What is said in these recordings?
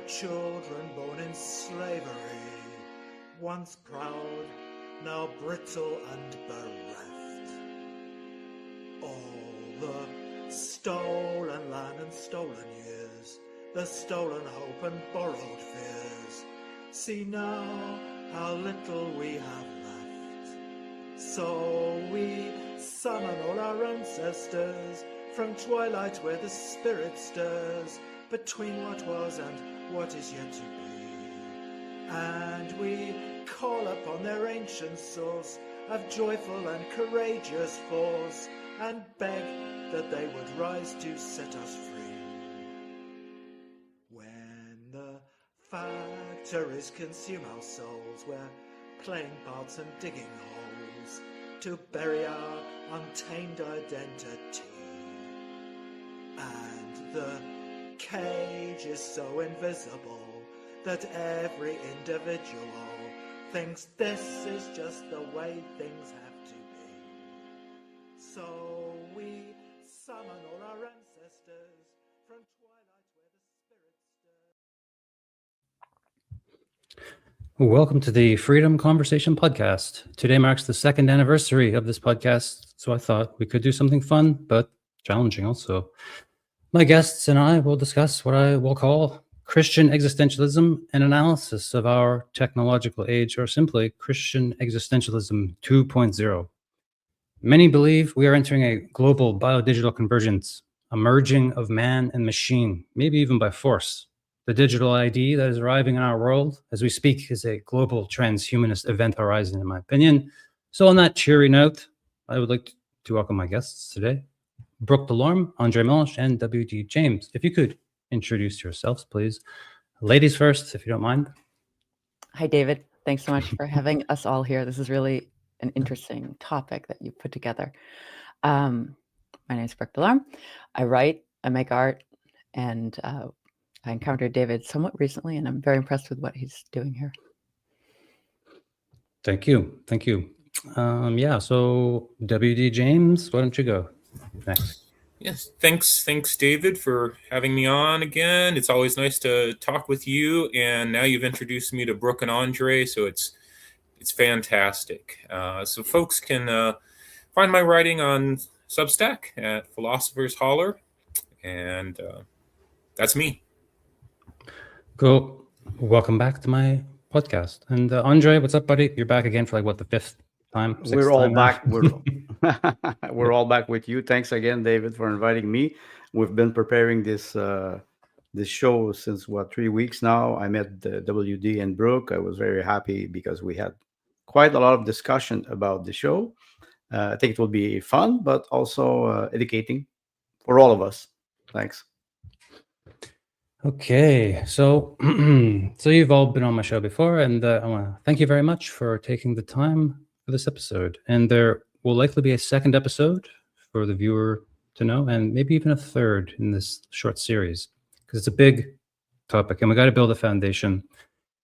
children born in slavery, once proud, now brittle and bereft. All the stolen land and stolen years, the stolen hope and borrowed fears, see now how little we have left. So we summon all our ancestors from twilight where the spirit stirs, between what was and what is yet to be. And we call upon their ancient source of joyful and courageous force, and beg that they would rise to set us free. When the factories consume our souls, we're playing parts and digging holes to bury our untamed identity. And the cage is so invisible that every individual thinks this is just the way things have to be. So we summon all our ancestors from twilight where the spirit stirs. Welcome to the Freedom Conversation Podcast. Today marks the second anniversary of this podcast, so I thought we could do something fun, but challenging also. My guests and I will discuss what I will call Christian existentialism, an analysis of our technological age, or simply Christian existentialism 2.0. Many believe we are entering a global biodigital convergence, a merging of man and machine, maybe even by force. The digital ID that is arriving in our world as we speak is a global transhumanist event horizon, in my opinion. So on that cheery note, I would like to welcome my guests today, Brooke DeLorme, Andre Meloche, and W.D. James. If you could introduce yourselves, please. Ladies first, if you don't mind. Hi, David. Thanks so much for having us all here. This is really an interesting topic that you put together. My name is Brooke DeLorme. I write, I make art, and I encountered David somewhat recently, and I'm very impressed with what he's doing here. Thank you. Thank you. So W.D. James, why don't you go next? Yes, thanks, David, for having me on again. It's always nice to talk with you, and now you've introduced me to Brooke and Andre, so it's fantastic. So folks can find my writing on Substack at Philosopher's Holler, and that's me. Cool. Welcome back to my podcast. And Andre, what's up, buddy? You're back again for the fifth time? We're all time back. We're all back with you. Thanks again, David, for inviting me. We've been preparing this show since 3 weeks now. I met WD and Brooke. I was very happy because we had quite a lot of discussion about the show. I think it will be fun, but also educating for all of us. Thanks. Okay, so you've all been on my show before, and I want to thank you very much for taking the time for this episode. And there will likely be a second episode for the viewer to know, and maybe even a third in this short series, because it's a big topic, and we got to build a foundation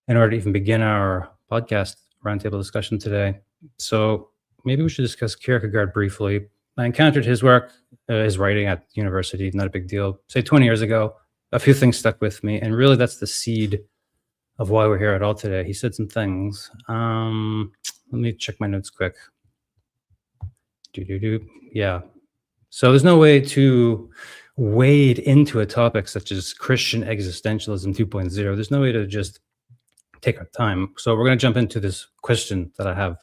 in order to even begin our podcast roundtable discussion today. So maybe we should discuss Kierkegaard briefly. I encountered his work, his writing at university, not a big deal, say 20 years ago. A few things stuck with me, and really that's the seed of why we're here at all today. He said some things. Let me check my notes quick. Yeah. So there's no way to wade into a topic such as Christian existentialism 2.0. There's no way to just take our time. So we're going to jump into this question that I have,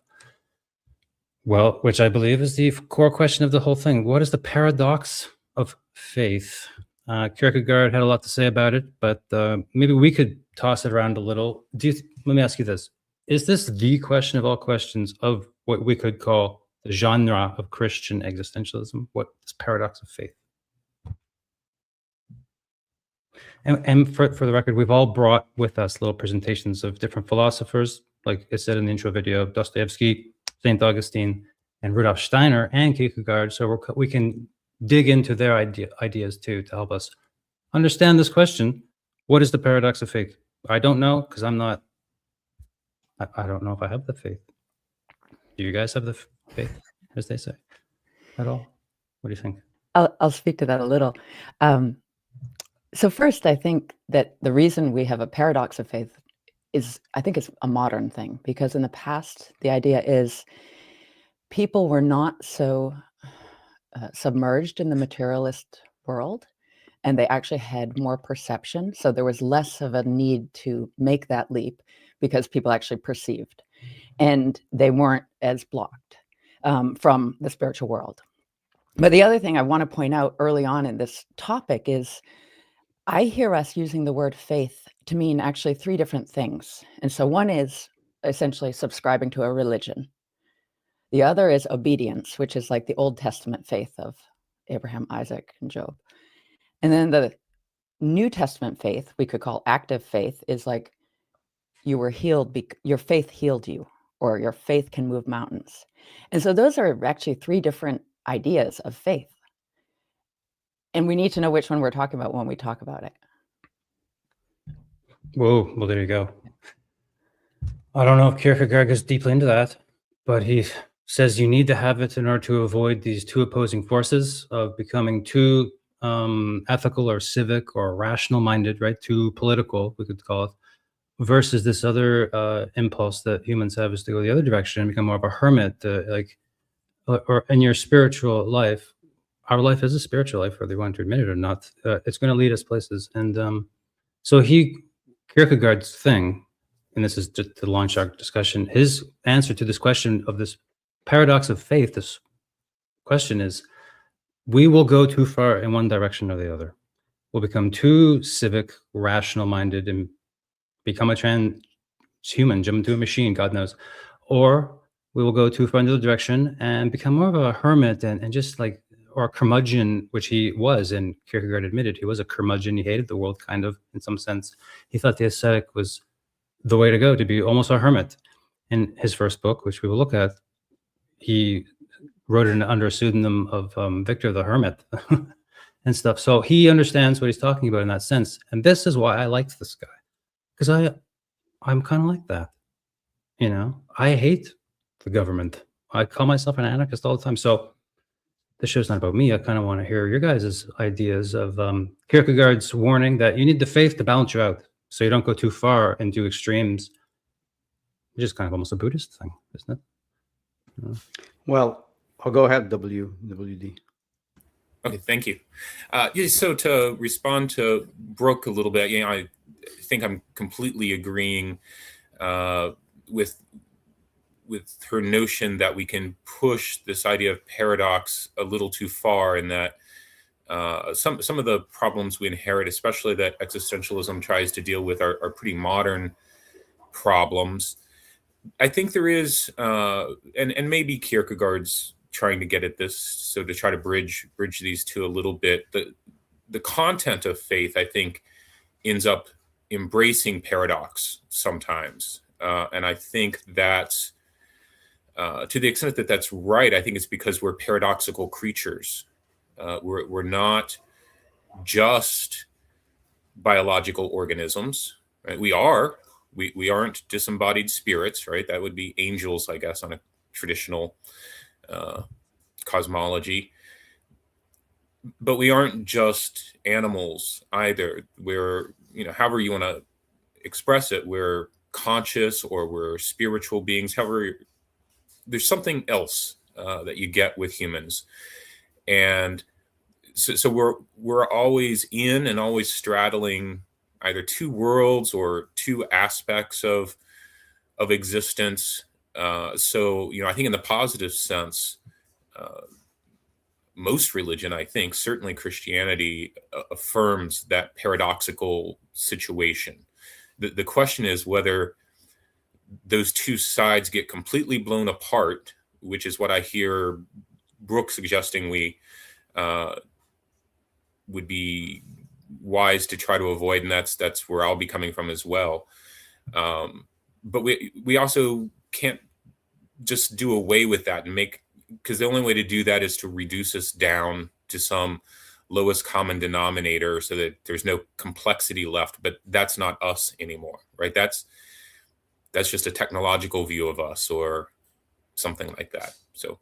well, which I believe is the core question of the whole thing. What is the paradox of faith? Kierkegaard had a lot to say about it, but maybe we could toss it around a little. Let me ask you this. Is this the question of all questions of what we could call the genre of Christian existentialism? What is paradox of faith? And for the record, we've all brought with us little presentations of different philosophers, like I said in the intro video, Dostoevsky, St. Augustine, and Rudolf Steiner, and Kierkegaard, so we can dig into their ideas too to help us understand this question. What is the paradox of faith? I don't know, because I don't know if I have the faith. Do you guys have the faith, as they say, at all? What do you think? I'll speak to that a little. So first, I think that the reason we have a paradox of faith is, I think it's a modern thing, because in the past, the idea is people were not so submerged in the materialist world, and they actually had more perception. So there was less of a need to make that leap because people actually perceived, and they weren't as blocked from the spiritual world. But the other thing I want to point out early on in this topic is I hear us using the word faith to mean actually three different things. And so one is essentially subscribing to a religion. The other is obedience, which is like the Old Testament faith of Abraham, Isaac, and Job. And then the New Testament faith, we could call active faith, is like you were healed, your faith healed you, or your faith can move mountains. And so those are actually three different ideas of faith. And we need to know which one we're talking about when we talk about it. Whoa, well, there you go. I don't know if Kierkegaard goes deeply into that, but he says you need to have it in order to avoid these two opposing forces of becoming too ethical or civic or rational minded, right? Too political, we could call it, versus this other impulse that humans have is to go the other direction and become more of a hermit, or in your spiritual life. Our life is a spiritual life, whether you want to admit it or not. It's going to lead us places. And so Kierkegaard's thing, and this is just to launch our discussion, his answer to this question of this paradox of faith, this question is, we will go too far in one direction or the other. We'll become too civic, rational-minded, and become a transhuman, jump into a machine, God knows. Or we will go too far in the other direction and become more of a hermit and just like, or a curmudgeon, which he was, and Kierkegaard admitted he was a curmudgeon. He hated the world, kind of, in some sense. He thought the ascetic was the way to go, to be almost a hermit. In his first book, which we will look at, he wrote it under a pseudonym of Victor the Hermit and stuff. So he understands what he's talking about in that sense. And this is why I liked this guy, because I'm kind of like that. You know, I hate the government. I call myself an anarchist all the time. So this show's not about me. I kind of want to hear your guys' ideas of Kierkegaard's warning that you need the faith to balance you out, so you don't go too far into extremes. Which is kind of almost a Buddhist thing, isn't it? Well, I'll go ahead, WD. Okay, thank you. So to respond to Brooke a little bit, I think I'm completely agreeing with her notion that we can push this idea of paradox a little too far, and that some of the problems we inherit, especially that existentialism tries to deal with, are pretty modern problems. I think there is, and maybe Kierkegaard's trying to get at this, so to try to bridge these two a little bit. The content of faith, I think, ends up embracing paradox sometimes, and I think that to the extent that that's right, I think it's because we're paradoxical creatures. We're not just biological organisms, right? We aren't disembodied spirits, right? That would be angels, I guess, on a traditional cosmology. But we aren't just animals either. We're, however you want to express it, we're conscious, or we're spiritual beings. However, there's something else that you get with humans. And so we're always in and always straddling either two worlds or two aspects of existence. So I think in the positive sense, most religion, I think, certainly Christianity, affirms that paradoxical situation. The question is whether those two sides get completely blown apart, which is what I hear Brooke suggesting we would be wise to try to avoid, and that's where I'll be coming from as well. But we also can't just do away with that and because the only way to do that is to reduce us down to some lowest common denominator so that there's no complexity left. But that's not us anymore, right? That's just a technological view of us or something like that. So.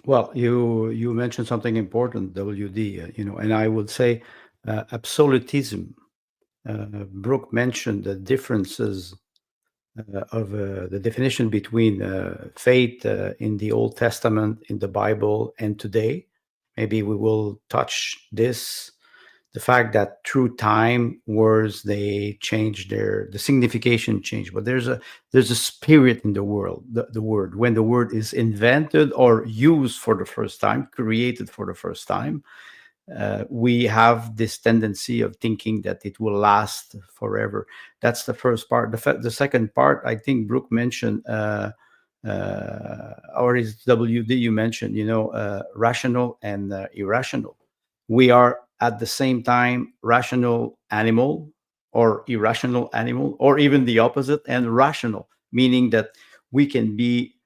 Well, you mentioned something important, WD, and I would say absolutism. Brooke mentioned the differences of the definition between faith in the Old Testament, in the Bible, and today. Maybe we will touch this. The fact that through time, words they change the signification change, but there's a spirit in the world, the word. When the word is invented or used for the first time, created for the first time, we have this tendency of thinking that it will last forever. That's the first part. The second part, I think Brooke mentioned, or is WD you mentioned, rational and irrational. We are at the same time rational animal or irrational animal, or even the opposite, and rational, meaning that we can be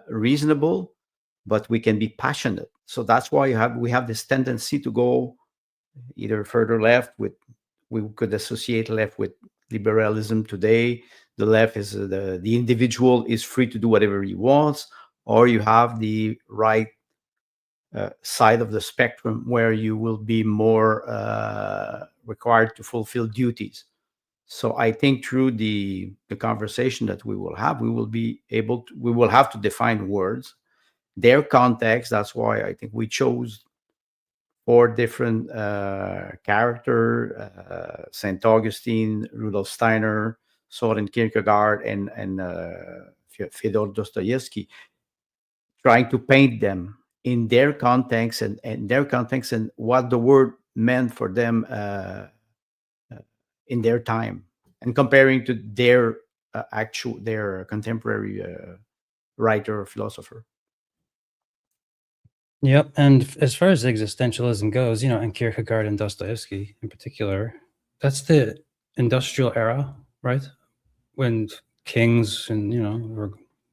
reasonable, but we can be passionate. So that's why we have this tendency to go either further left with, we could associate left with liberalism today. The left is the individual is free to do whatever he wants, or you have the right side of the spectrum where you will be more required to fulfill duties. So I think through the conversation that we will have, we will have to define words, their context. That's why I think we chose 4 different character: Saint Augustine, Rudolf Steiner, Soren Kierkegaard, and Fyodor Dostoevsky, trying to paint them in their context and what the word meant for them in their time, and comparing to their contemporary writer or philosopher. Yep. And as far as existentialism goes, and Kierkegaard and Dostoevsky in particular, that's the industrial era, right? When kings and, were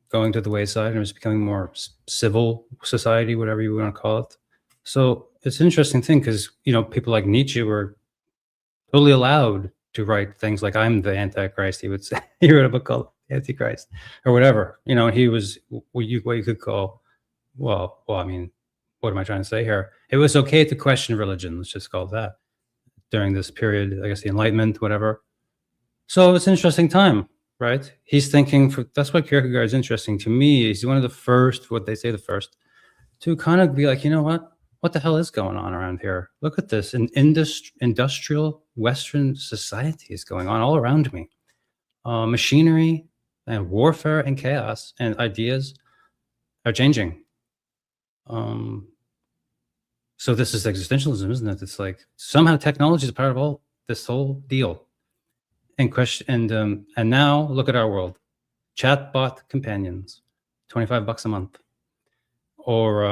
going to the wayside and it was becoming more civil society, whatever you want to call it. So it's an interesting thing because, people like Nietzsche were totally allowed to write things like, I'm the Antichrist, he would say. He wrote a book called Antichrist or whatever. He was what you could call, well, I mean, what am I trying to say here? It was okay to question religion, let's just call it that, during this period, I guess the Enlightenment, whatever. So it's an interesting time, right? He's thinking, that's why Kierkegaard is interesting to me. He's one of the first, what they say the first, to kind of be like, you know what the hell is going on around here? Look at this. An industrial Western society is going on all around me. Machinery and warfare and chaos and ideas are changing. So this is existentialism, isn't it? It's like somehow technology is part of all this whole deal. And now look at our world. Chatbot companions, $25 a month. Or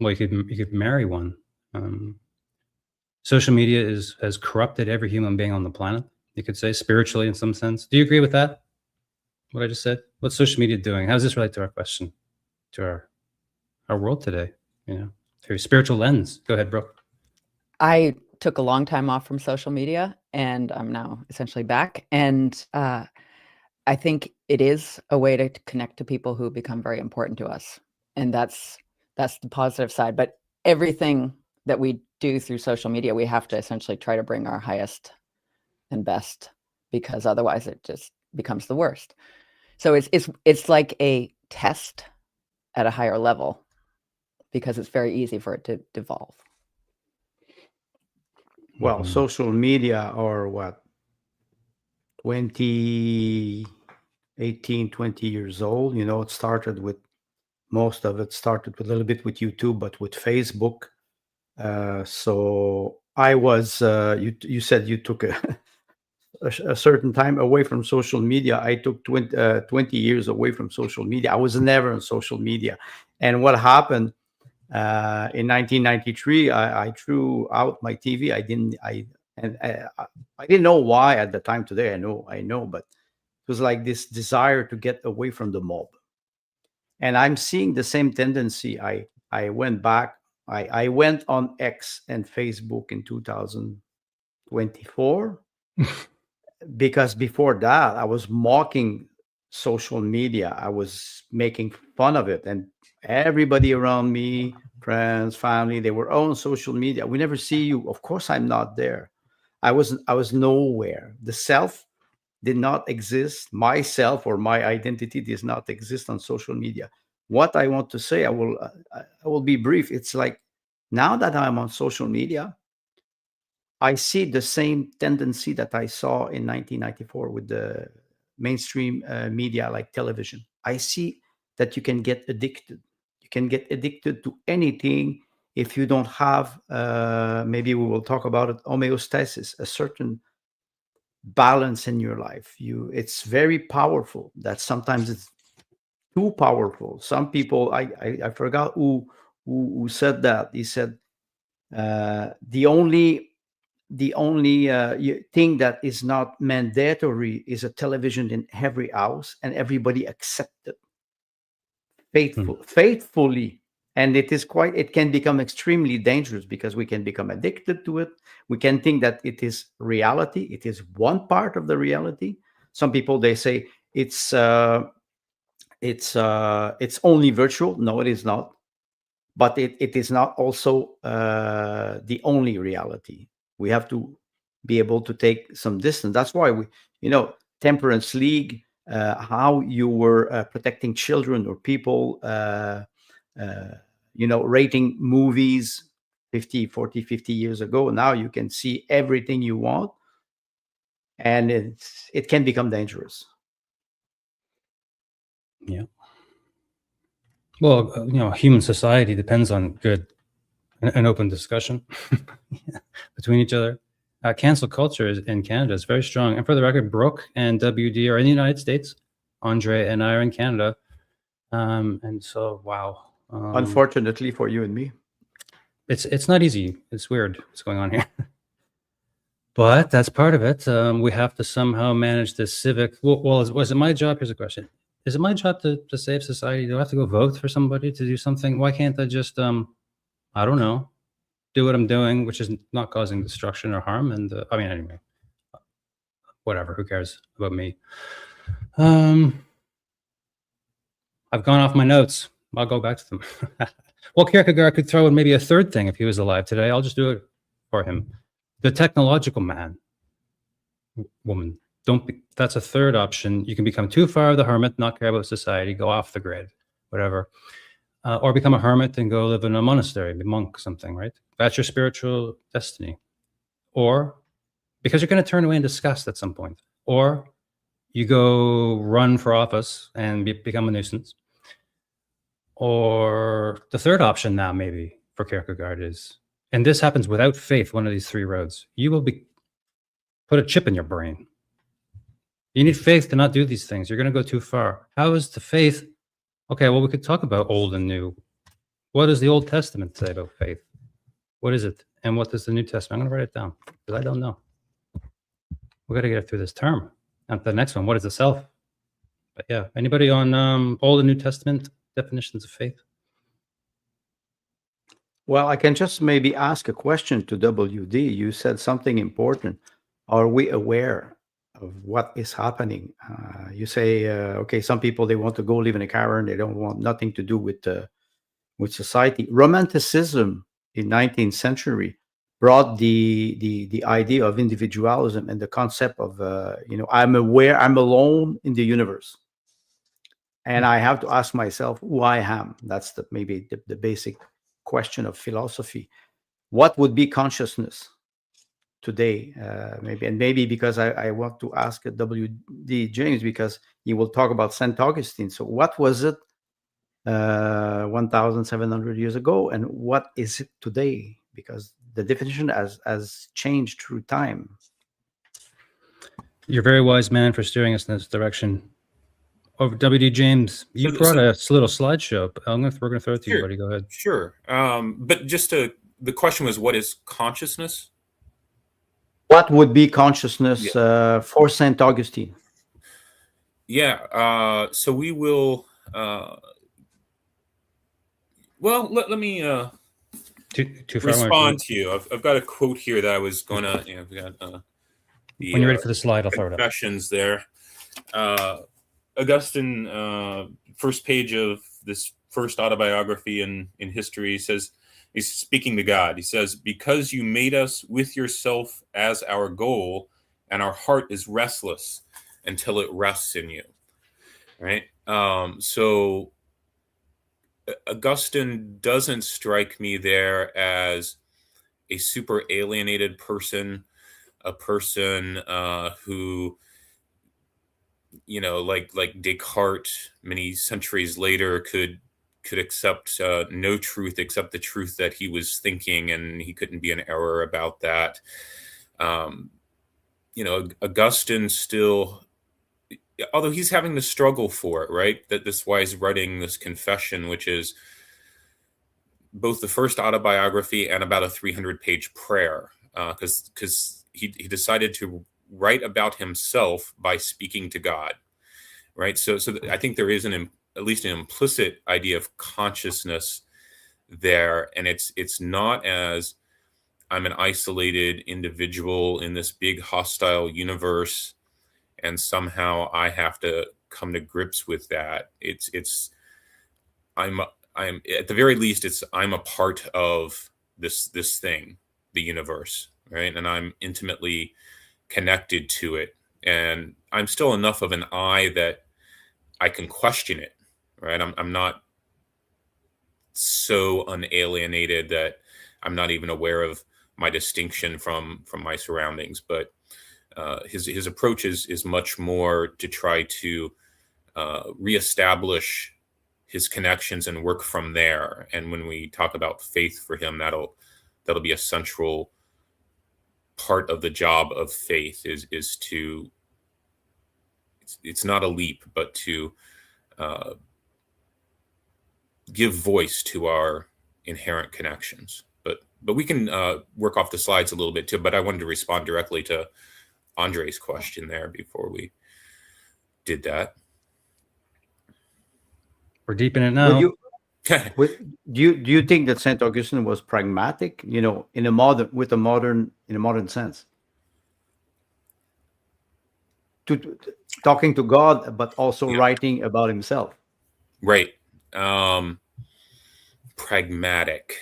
well, you could marry one. Social media has corrupted every human being on the planet, you could say, spiritually in some sense. Do you agree with that? What I just said? What's social media doing? How does this relate to our question, to our world today? Through a spiritual lens. Go ahead, Brooke. I took a long time off from social media, and I'm now essentially back. And I think it is a way to connect to people who become very important to us, and that's the positive side. But everything that we do through social media, we have to essentially try to bring our highest and best, because otherwise it just becomes the worst. So it's like a test at a higher level, because it's very easy for it to devolve. Well, social media are what, 20 years old. It started with, most of it started with a little bit with YouTube, but with Facebook. So I was, you said you took a certain time away from social media. I took 20 years away from social media. I was never on social media. And what happened in 1993, I threw out my TV. I didn't know why at the time. Today I know, but it was like this desire to get away from the mob. And I'm seeing the same tendency. I went back. I went on X and Facebook in 2024 because before that I was mocking social media. I was making fun of it, and Everybody around me, friends, family, they were on social media. We never see you. Of course, I'm not there. I was nowhere. The self did not exist. Myself or my identity does not exist on social media. What I want to say, I will be brief. It's like now that I'm on social media, I see the same tendency that I saw in 1994 with the mainstream media like television. I see that you can get addicted. You can get addicted to anything if you don't have, maybe we will talk about it, homeostasis, a certain balance in your life. It's very powerful. That sometimes it's too powerful. Some people, I forgot who said that. He said the only thing that is not mandatory is a television in every house, and everybody accept it faithfully. And it can become extremely dangerous because we can become addicted to it. We can think that it is reality. It is one part of the reality. Some people, they say it's only virtual. No, it is not. But it is not also the only reality. We have to be able to take some distance. That's why Temperance League, how you were protecting children or people, rating movies 50 years ago. Now you can see everything you want, and it can become dangerous. Yeah. Well, human society depends on good and open discussion between each other. Cancel culture in Canada is very strong. And for the record, Brooke and WD are in the United States. Andre and I are in Canada. And so, wow. Unfortunately for you and me. It's not easy. It's weird what's going on here. But that's part of it. We have to somehow manage this civic. Well, was it my job? Here's a question. Is it my job to save society? Do I have to go vote for somebody to do something? Why can't I just, I don't know, do what I'm doing, which is not causing destruction or harm? And anyway, whatever. Who cares about me? I've gone off my notes. I'll go back to them. Well, Kierkegaard could throw in maybe a third thing if he was alive today. I'll just do it for him. The technological man, woman. That's a third option. You can become too far of the hermit, not care about society, go off the grid, whatever. Or become a hermit and go live in a monastery, be monk, something, right? That's your spiritual destiny. Or because you're going to turn away in disgust at some point. Or you go run for office and become a nuisance. Or the third option now maybe for Kierkegaard is, and this happens without faith, one of these three roads, you will put a chip in your brain. You need faith to not do these things. You're going to go too far. How is the faith? Okay, well, we could talk about old and new. What does the Old Testament say about faith? What is it? And what does the New Testament? I'm going to write it down because I don't know. We got to get through this term. And the next one, what is the self? But yeah, anybody on Old and New Testament definitions of faith? Well, I can just maybe ask a question to WD. You said something important. Are we aware of what is happening? You say, okay, some people, they want to go live in a cavern. They don't want nothing to do with society. Romanticism in 19th century brought the idea of individualism and the concept of, I'm aware, I'm alone in the universe. And I have to ask myself who I am. That's maybe the basic question of philosophy. What would be consciousness today? Maybe because I want to ask W.D. James, because he will talk about St. Augustine. So what was it 1,700 years ago, and what is it today? Because the definition has changed through time. You're a very wise man for steering us in this direction. Over W.D. James, you brought a little slideshow. We're going to throw it to you, buddy. Go ahead. Sure. But the question was, what is consciousness? What would be consciousness for St. Augustine? Yeah. So we will. Well, let me respond to you. I've got a quote here that I was going to. I've got when you're ready for the slide, I'll throw it up. Confessions there. Augustine, first page of this first autobiography in history. He says, he's speaking to God. He says, because you made us with yourself as our goal, and our heart is restless until it rests in you. Right? So Augustine doesn't strike me there as a super alienated person, a person who, like Descartes many centuries later could accept no truth except the truth that he was thinking, and he couldn't be in error about that. Augustine still, although he's having to struggle for it, right? That's why he's writing this confession, which is both the first autobiography and about a 300-page prayer, because he decided to write about himself by speaking to God, right? So I think there is at least an implicit idea of consciousness there, and it's not as I'm an isolated individual in this big hostile universe, and somehow I have to come to grips with that. I'm at the very least, I'm a part of this thing, the universe, right? And I'm intimately connected to it, and I'm still enough of an I that I can question it, right? I'm not so unalienated that I'm not even aware of my distinction from my surroundings. But his approach is much more to try to reestablish his connections and work from there. And when we talk about faith for him, that'll be a central part of the job of faith is to, it's not a leap, but to give voice to our inherent connections. But we can work off the slides a little bit too. But I wanted to respond directly to Andre's question there before we did that. We're deep in it now. Do you think that Saint Augustine was pragmatic? In a modern sense, to talking to God, but also writing about himself. Right. Pragmatic.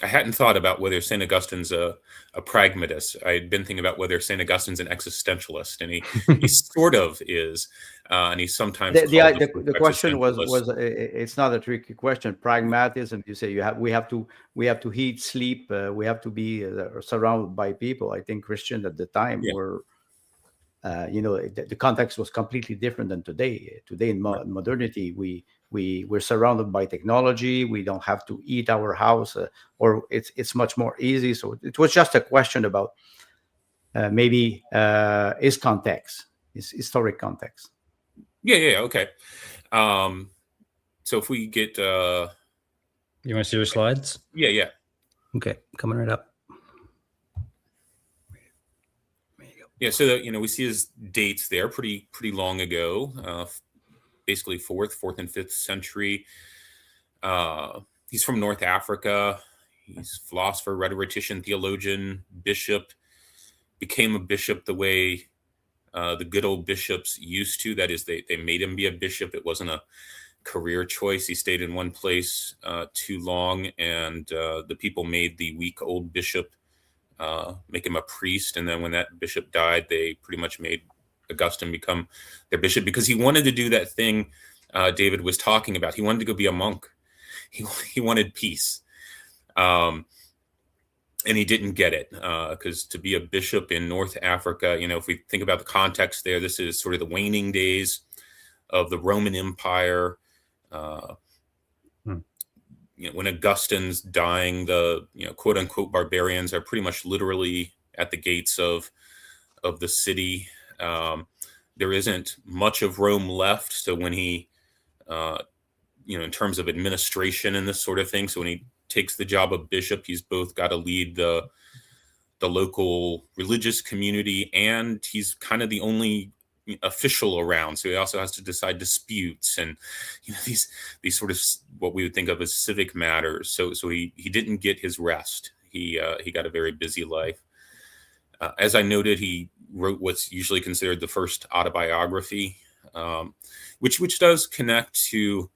I hadn't thought about whether St. Augustine's a pragmatist. I had been thinking about whether St. Augustine's an existentialist, and he sort of is, and he's sometimes the question was it's not a tricky question. Pragmatism, you say we have to eat, sleep, we have to be surrounded by people. I think Christian at the time were, the context was completely different than today. Today in modernity, we're surrounded by technology. We don't have to eat our house, or it's much more easy. So it was just a question about maybe his context, his historic context. Yeah. Okay. So if we get, you want to see your slides? Yeah. Okay, coming right up. Yeah. So we see his dates there, pretty long ago. Basically 4th and 5th century. He's from North Africa. He's philosopher, rhetorician, theologian, bishop. Became a bishop the way the good old bishops used to. That is, they made him be a bishop. It wasn't a career choice. He stayed in one place too long, and the people made the weak old bishop make him a priest. And then when that bishop died, they pretty much made Augustine become their bishop, because he wanted to do that thing David was talking about. He wanted to go be a monk. He wanted peace, and he didn't get it, because to be a bishop in North Africa, if we think about the context there, this is sort of the waning days of the Roman Empire. When Augustine's dying, the quote unquote barbarians are pretty much literally at the gates of the city. There isn't much of Rome left. So when he, in terms of administration and this sort of thing, so when he takes the job of bishop, he's both got to lead the local religious community, and he's kind of the only official around. So he also has to decide disputes and these sort of what we would think of as civic matters. So he didn't get his rest. He got a very busy life. As I noted, he wrote what's usually considered the first autobiography, which does connect to,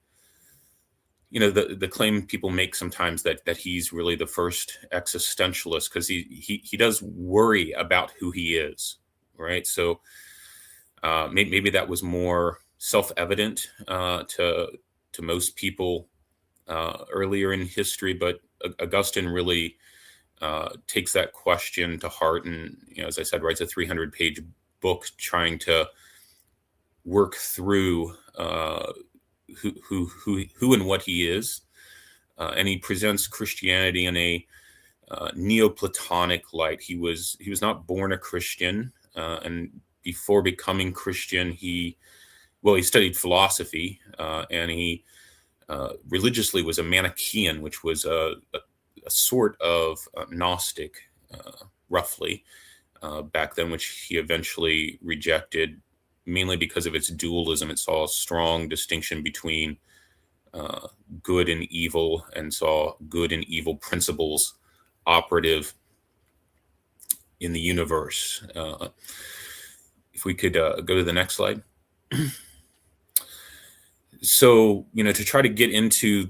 the claim people make sometimes that he's really the first existentialist, because he does worry about who he is, right? So maybe that was more self-evident to most people earlier in history, but Augustine really takes that question to heart, and as I said, writes a 300-page book trying to work through who and what he is, and he presents Christianity in a Neoplatonic light. He was not born a Christian, and before becoming Christian, he studied philosophy, and he religiously was a Manichaean, which was a sort of Gnostic, roughly, back then, which he eventually rejected, mainly because of its dualism. It saw a strong distinction between good and evil, and saw good and evil principles operative in the universe. If we could go to the next slide. So, to try to get into,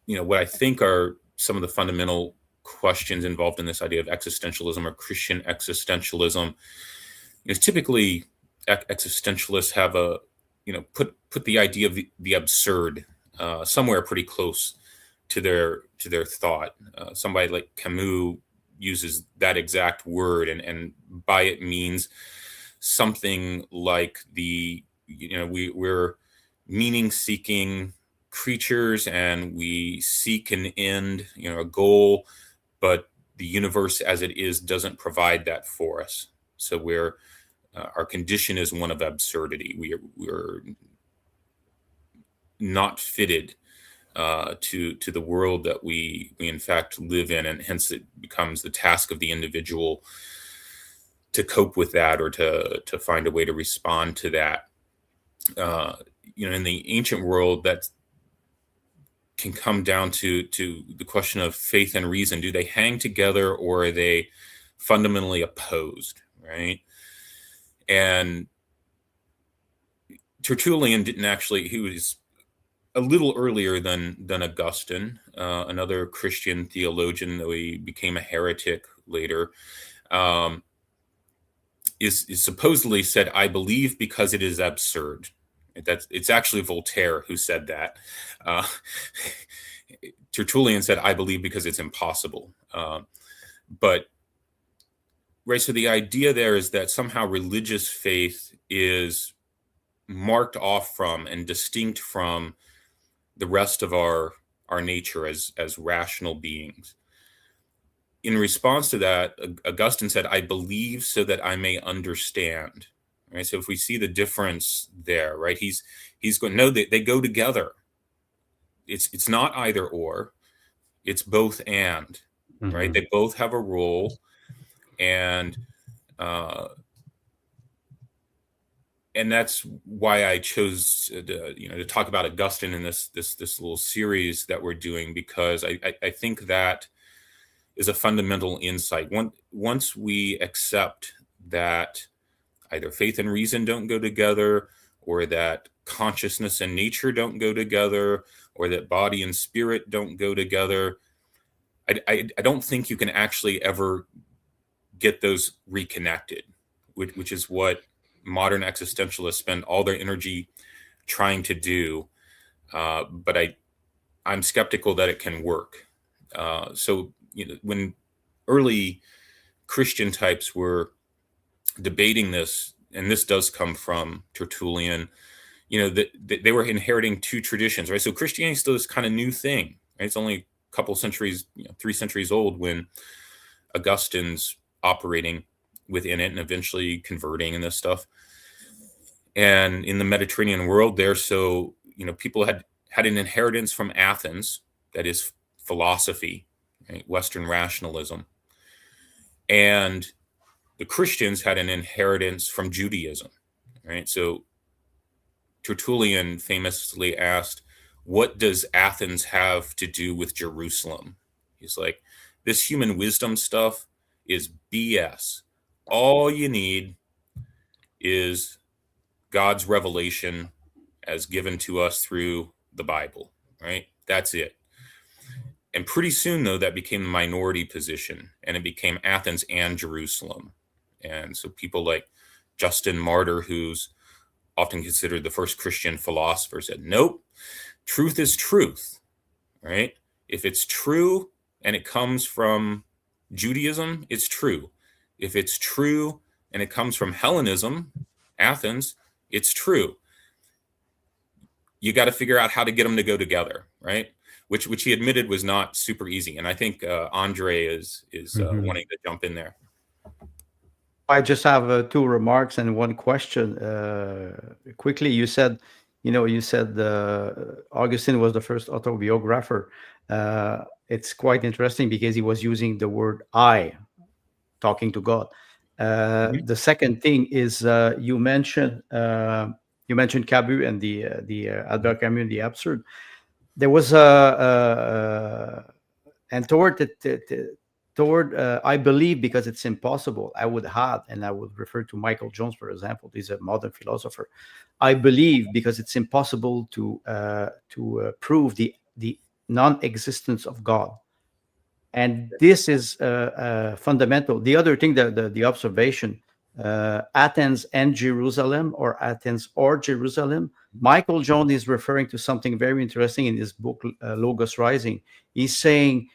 what I think are some of the fundamental questions involved in this idea of existentialism or Christian existentialism, typically existentialists have put the idea of the absurd somewhere pretty close to their thought. Somebody like Camus uses that exact word, and by it means something like we're meaning-seeking creatures, and we seek an end, a goal, but the universe as it is doesn't provide that for us. So our condition is one of absurdity. We're not fitted to the world that we in fact live in, and hence it becomes the task of the individual to cope with that, or to find a way to respond to that. In the ancient world, that can come down to the question of faith and reason. Do they hang together, or are they fundamentally opposed, right? And Tertullian he was a little earlier than Augustine, another Christian theologian, though he became a heretic later, is supposedly said, "I believe because it is absurd." It's actually Voltaire who said that. Tertullian said, "I believe because it's impossible." But right, so the idea there is that somehow religious faith is marked off from and distinct from the rest of our nature as rational beings. In response to that, Augustine said, "I believe so that I may understand." Right. So if we see the difference there, right, he's going, no, they go together. It's not either or, it's both and, right? They both have a role, and that's why I chose to talk about Augustine in this little series that we're doing, because I think that is a fundamental insight. Once we accept that either faith and reason don't go together, or that consciousness and nature don't go together, or that body and spirit don't go together, I don't think you can actually ever get those reconnected, which is what modern existentialists spend all their energy trying to do. But I'm skeptical that it can work. So when early Christian types were debating this, and this does come from Tertullian, that they were inheriting two traditions, right? So Christianity is still this kind of new thing, right? It's only a couple centuries, 3 centuries old when Augustine's operating within it and eventually converting and this stuff. And in the Mediterranean world there, so people had an inheritance from Athens, that is philosophy, right? Western rationalism, and the Christians had an inheritance from Judaism, right? So Tertullian famously asked, "What does Athens have to do with Jerusalem?" He's like, "This human wisdom stuff is BS. All you need is God's revelation as given to us through the Bible, right? That's it. And pretty soon, though, that became the minority position, and it became Athens and Jerusalem. And so people like Justin Martyr, who's often considered the first Christian philosopher, said, nope, truth is truth, right? If it's true and it comes from Judaism, it's true. If it's true and it comes from Hellenism, Athens, it's true. You got to figure out how to get them to go together, right? Which he admitted was not super easy. And I think Andre is wanting to jump in there. I just have 2 remarks and 1 question. Quickly, you said Augustine was the first autobiographer. It's quite interesting because he was using the word I, talking to God. The second thing is you mentioned Camus and the Albert Camus and the absurd. There was and toward I believe because it's impossible. I would add, and I would refer to Michael Jones, for example. He's a modern philosopher. I believe because it's impossible to prove the non-existence of God, and this is fundamental. The other thing, the observation, Athens and Jerusalem, or Athens or Jerusalem. Michael Jones is referring to something very interesting in his book, Logos Rising. He's saying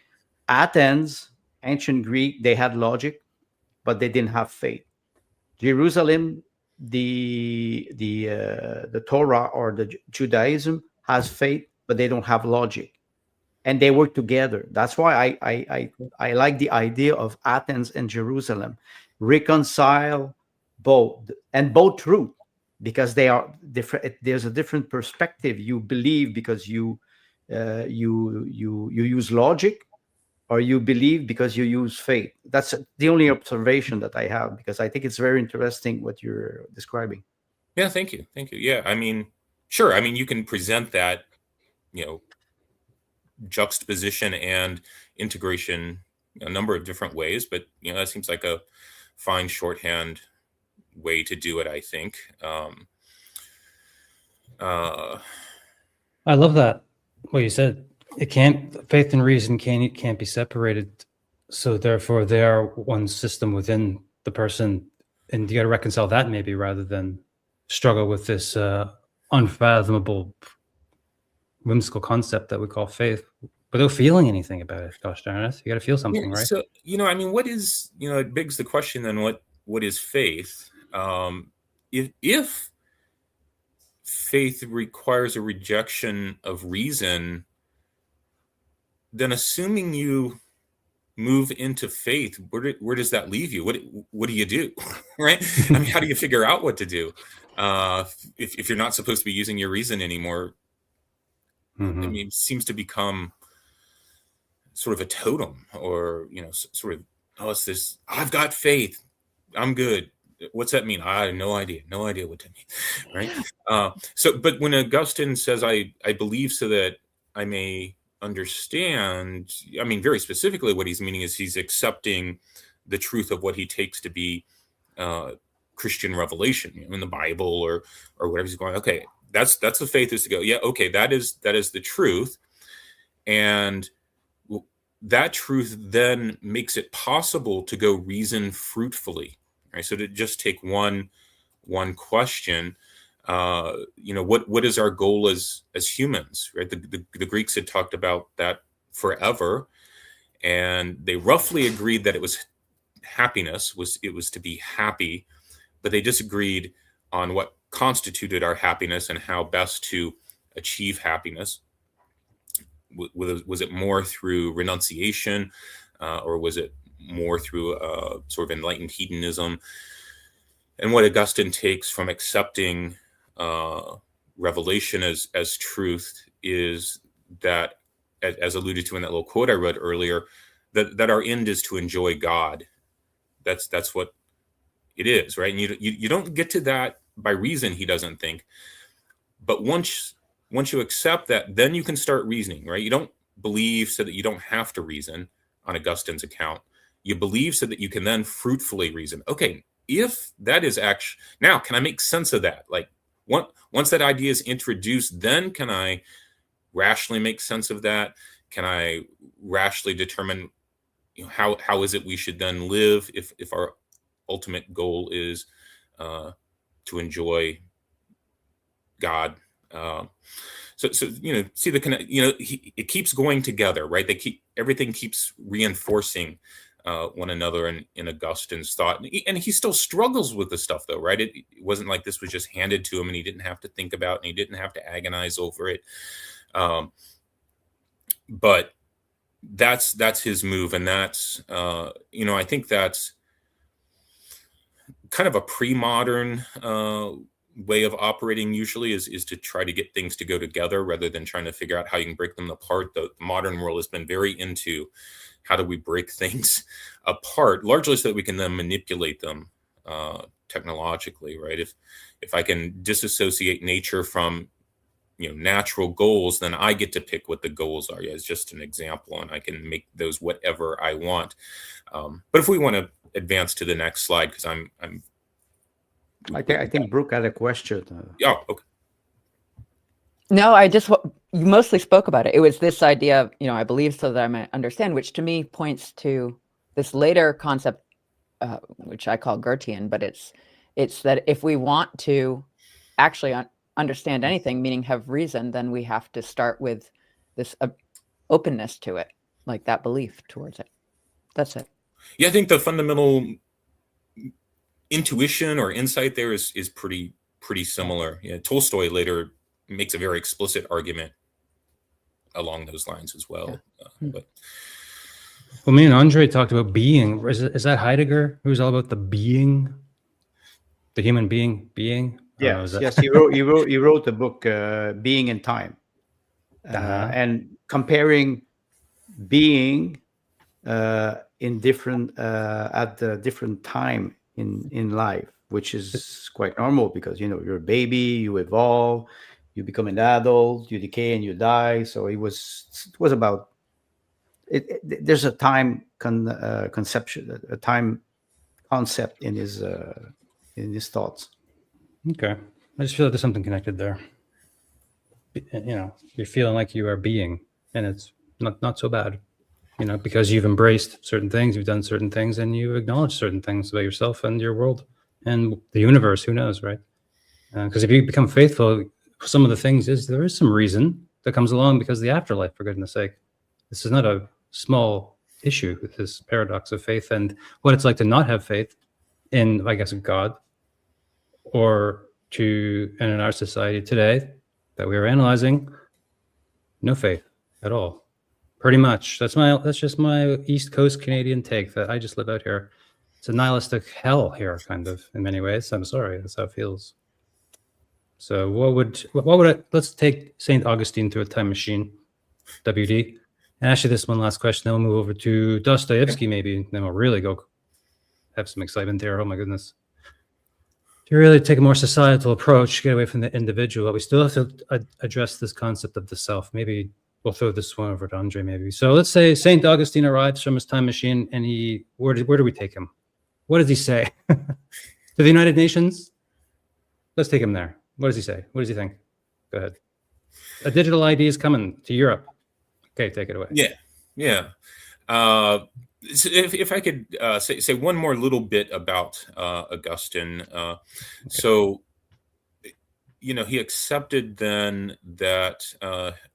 Athens, ancient Greek, they had logic, but they didn't have faith. Jerusalem, the Torah or the Judaism has faith, but they don't have logic, and they work together. That's why I like the idea of Athens and Jerusalem. Reconcile both, and both true, because they are different. There's a different perspective. You believe because you use logic, or you believe because you use faith. That's the only observation that I have, because I think it's very interesting what you're describing. Yeah, thank you. Yeah, I mean, sure. I mean, you can present that, juxtaposition and integration a number of different ways, but that seems like a fine shorthand way to do it, I think. I love that. What you said. Faith and reason can't be separated. So therefore they are one system within the person, and you got to reconcile that maybe, rather than struggle with this unfathomable, whimsical concept that we call faith without feeling anything about it. Gosh darn it, you got to feel something, right? So I mean, what is it begs the question then, what is faith? If faith requires a rejection of reason, then assuming you move into faith, where does that leave you? What do you do? Right? I mean, how do you figure out what to do if you're not supposed to be using your reason anymore? I mean, it seems to become sort of a totem, or sort of, it's this, I've got faith, I'm good. What's that mean? I have no idea what that means, right? But when Augustine says, I believe so that I may understand, I mean, very specifically what he's meaning is he's accepting the truth of what he takes to be Christian revelation in the Bible or whatever. He's going, okay, that's the faith is to go, yeah, okay, that is the truth, and that truth then makes it possible to go reason fruitfully, right? So to just take one question, what is our goal as humans, right? The Greeks had talked about that forever, and they roughly agreed that it was happiness, it was to be happy, but they disagreed on what constituted our happiness and how best to achieve happiness. Was it more through renunciation, or was it more through sort of enlightened hedonism? And what Augustine takes from accepting revelation as truth is that, as alluded to in that little quote I read earlier, that our end is to enjoy God. That's what it is, right? And you don't get to that by reason, he doesn't think. But once you accept that, then you can start reasoning, right? You don't believe so that you don't have to reason on Augustine's account. You believe so that you can then fruitfully reason. Okay, if that is actually, now can I make sense of that? Like once that idea is introduced, then can I rationally make sense of that? Can I rationally determine, how is it we should then live if our ultimate goal is to enjoy God? So see the connect. It keeps going together, right? Everything keeps reinforcing one another in Augustine's thought, and he still struggles with the stuff, though, right? It wasn't like this was just handed to him, and he didn't have to think about it, and he didn't have to agonize over it. But that's his move, and that's I think that's kind of a pre-modern way of operating usually is to try to get things to go together rather than trying to figure out how you can break them apart. The modern world has been very into how do we break things apart, largely so that we can then manipulate them technologically, right? If I can disassociate nature from natural goals, then I get to pick what the goals are. As just an example, and I can make those whatever I want. But if we want to advance to the next slide, because I think Brooke had a question. Oh, okay. No, you mostly spoke about it. It was this idea of, I believe so that I might understand, which to me points to this later concept, which I call Goethean, but it's that if we want to actually understand anything, meaning have reason, then we have to start with this openness to it, like that belief towards it. That's it. Yeah, I think the fundamental intuition or insight there is pretty similar. Tolstoy later makes a very explicit argument along those lines as well. But well, me and Andre talked about being. Is that Heidegger, who's all about the being, the human being? Yes. He wrote the book Being in Time, and comparing being in different at the different time in life, which is quite normal because you're a baby, you evolve, you become an adult, you decay and you die. So it was about it. There's a time conception, a time concept in his thoughts. Okay, I just feel like there's something connected there. You're feeling like you are being, and it's not so bad. Because you've embraced certain things, you've done certain things, and you acknowledge certain things about yourself and your world and the universe. Who knows, right? Because if you become faithful, some of the things there is some reason that comes along because of the afterlife, for goodness sake. This is not a small issue with this paradox of faith and what it's like to not have faith in, I guess, God, or in our society today that we are analyzing, no faith at all. Pretty much. That's just my East Coast Canadian take that I just live out here. It's a nihilistic hell here, kind of, in many ways. I'm sorry, that's how it feels. So let's take St. Augustine through a time machine, WD. And actually this one last question, then we'll move over to Dostoevsky maybe, then we'll really go have some excitement there. Oh my goodness. To really take a more societal approach, get away from the individual, but we still have to address this concept of the self. Maybe we'll throw this one over to Andre, maybe. So let's say St. Augustine arrives from his time machine, and where do we take him? What does he say? To the United Nations? Let's take him there. What does he say? What does he think? Go ahead. A digital ID is coming to Europe. Okay, take it away. Yeah. So if I could say one more little bit about Augustine. Okay. So, he accepted then that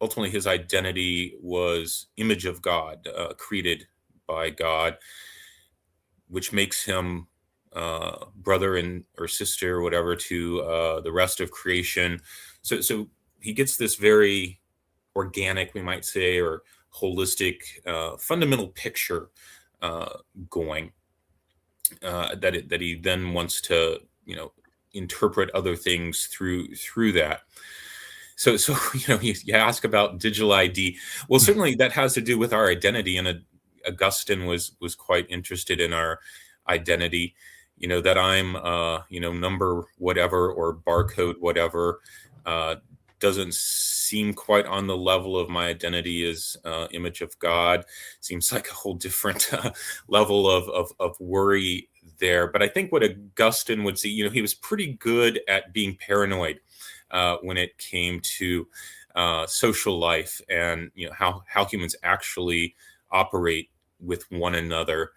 ultimately his identity was image of God, created by God, which makes him brother or sister or whatever to the rest of creation. So he gets this very organic, we might say, or holistic, fundamental picture going that he then wants to interpret other things through that. So you ask about digital ID. Well, certainly that has to do with our identity, and Augustine was quite interested in our identity. That I'm number whatever or barcode whatever doesn't seem quite on the level of my identity as image of God. Seems like a whole different level of worry there. But I think what Augustine would see, he was pretty good at being paranoid when it came to social life and how humans actually operate with one another.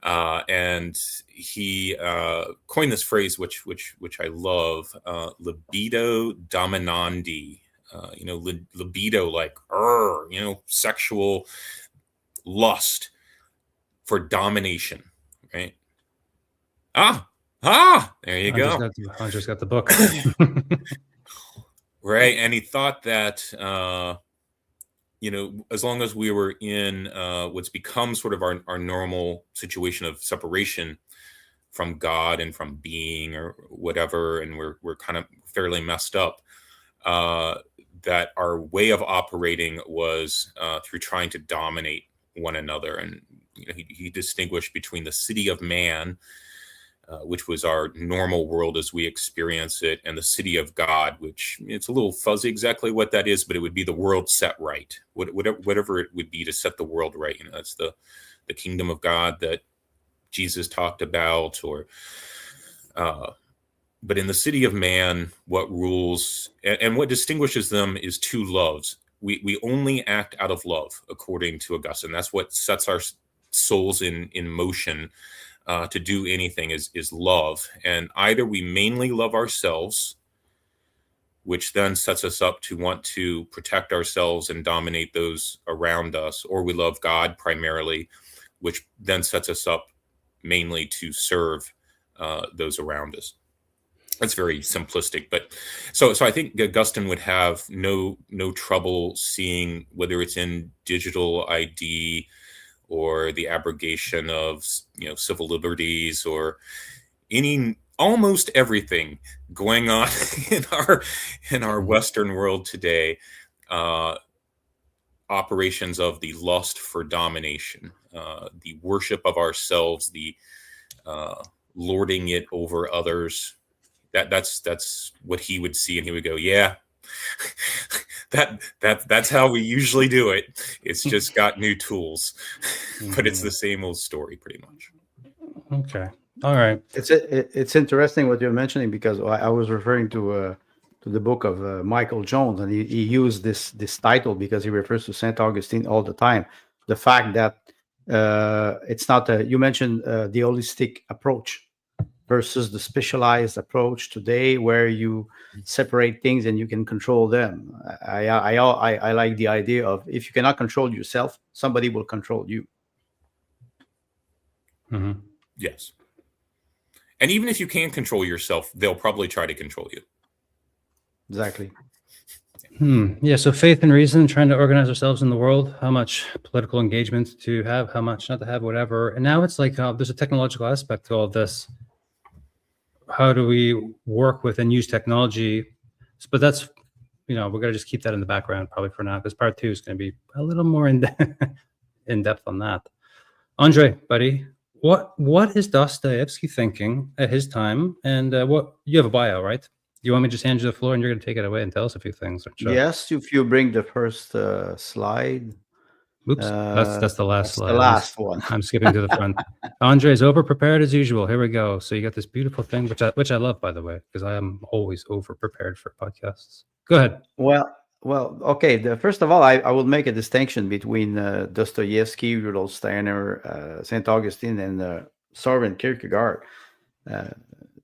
And he coined this phrase, which I love, libido dominandi. Libido, like sexual lust for domination, right? There you go. I just got the book. Right. And he thought that, as long as we were in what's become sort of our normal situation of separation from God and from being or whatever, and we're kind of fairly messed up, that our way of operating was through trying to dominate one another. And he distinguished between the city of man, which was our normal world as we experience it, and the city of God, which it's a little fuzzy exactly what that is, but it would be the world set right, whatever it would be to set the world right. That's the kingdom of God that Jesus talked about, or but in the city of man, what rules and what distinguishes them is two loves. We only act out of love, according to Augustine. That's what sets our souls in motion to do anything is love. And either we mainly love ourselves, which then sets us up to want to protect ourselves and dominate those around us, or we love God primarily, which then sets us up mainly to serve those around us. That's very simplistic, but so I think Augustine would have no trouble seeing, whether it's in digital ID or the abrogation of civil liberties or almost everything going on in our Western world today, operations of the lust for domination, the worship of ourselves, the lording it over others. That's what he would see, and he would go, yeah, that's how we usually do it. It's just got new tools, but it's the same old story pretty much. Okay. All right. It's interesting what you're mentioning, because I was referring to the book of Michael Jones, and he used this title because he refers to St. Augustine all the time. The fact that it's not you mentioned the holistic approach versus the specialized approach today, where you separate things and you can control them. I like the idea of, if you cannot control yourself, somebody will control you. Mm-hmm. Yes. And even if you can control yourself, they'll probably try to control you. Exactly. Yeah, so faith and reason, trying to organize ourselves in the world, how much political engagement to have, how much not to have, whatever. And now it's like there's a technological aspect to all of this. How do we work with and use technology? But that's, we're going to just keep that in the background probably for now, because part 2 is going to be a little more in depth on that. Andre, buddy, what is Dostoevsky thinking at his time? And what you have a bio, right? You want me to just hand you the floor and you're going to take it away and tell us a few things? Sure. Yes, if you bring the first slide. Oops, that's the last slide. The last one. I'm skipping to the front. Andre's over prepared as usual. Here we go. So you got this beautiful thing, which I love, by the way, because I am always over prepared for podcasts. Go ahead. Well, okay. First of all, I will make a distinction between Dostoevsky, Rudolf Steiner, St. Augustine, and Soren Kierkegaard.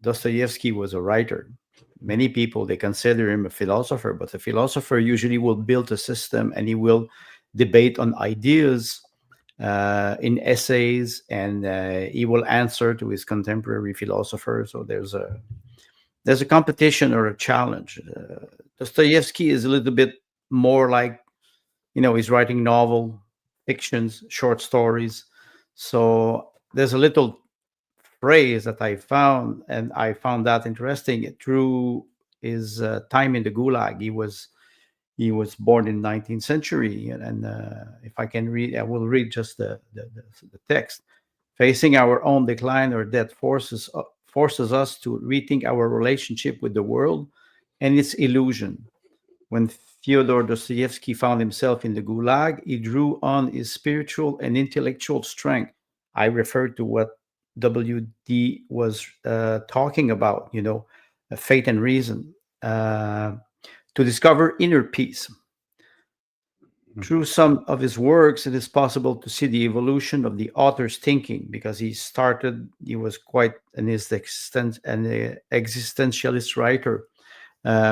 Dostoevsky was a writer. Many people, they consider him a philosopher, but a philosopher usually will build a system, and he will debate on ideas in essays, and he will answer to his contemporary philosophers. So there's a competition or a challenge. Dostoevsky is a little bit more like, he's writing novel, fictions, short stories. So there's a little phrase that I found, and I found that interesting through his time in the Gulag. He was born in the 19th century, and if I can read, I will read just the text. Facing our own decline or death forces us to rethink our relationship with the world and its illusion. When Fyodor Dostoevsky found himself in the Gulag, he drew on his spiritual and intellectual strength. I refer to what WD was talking about, faith and reason, to discover inner peace. Through some of his works, it is possible to see the evolution of the author's thinking, because he was quite an existentialist writer,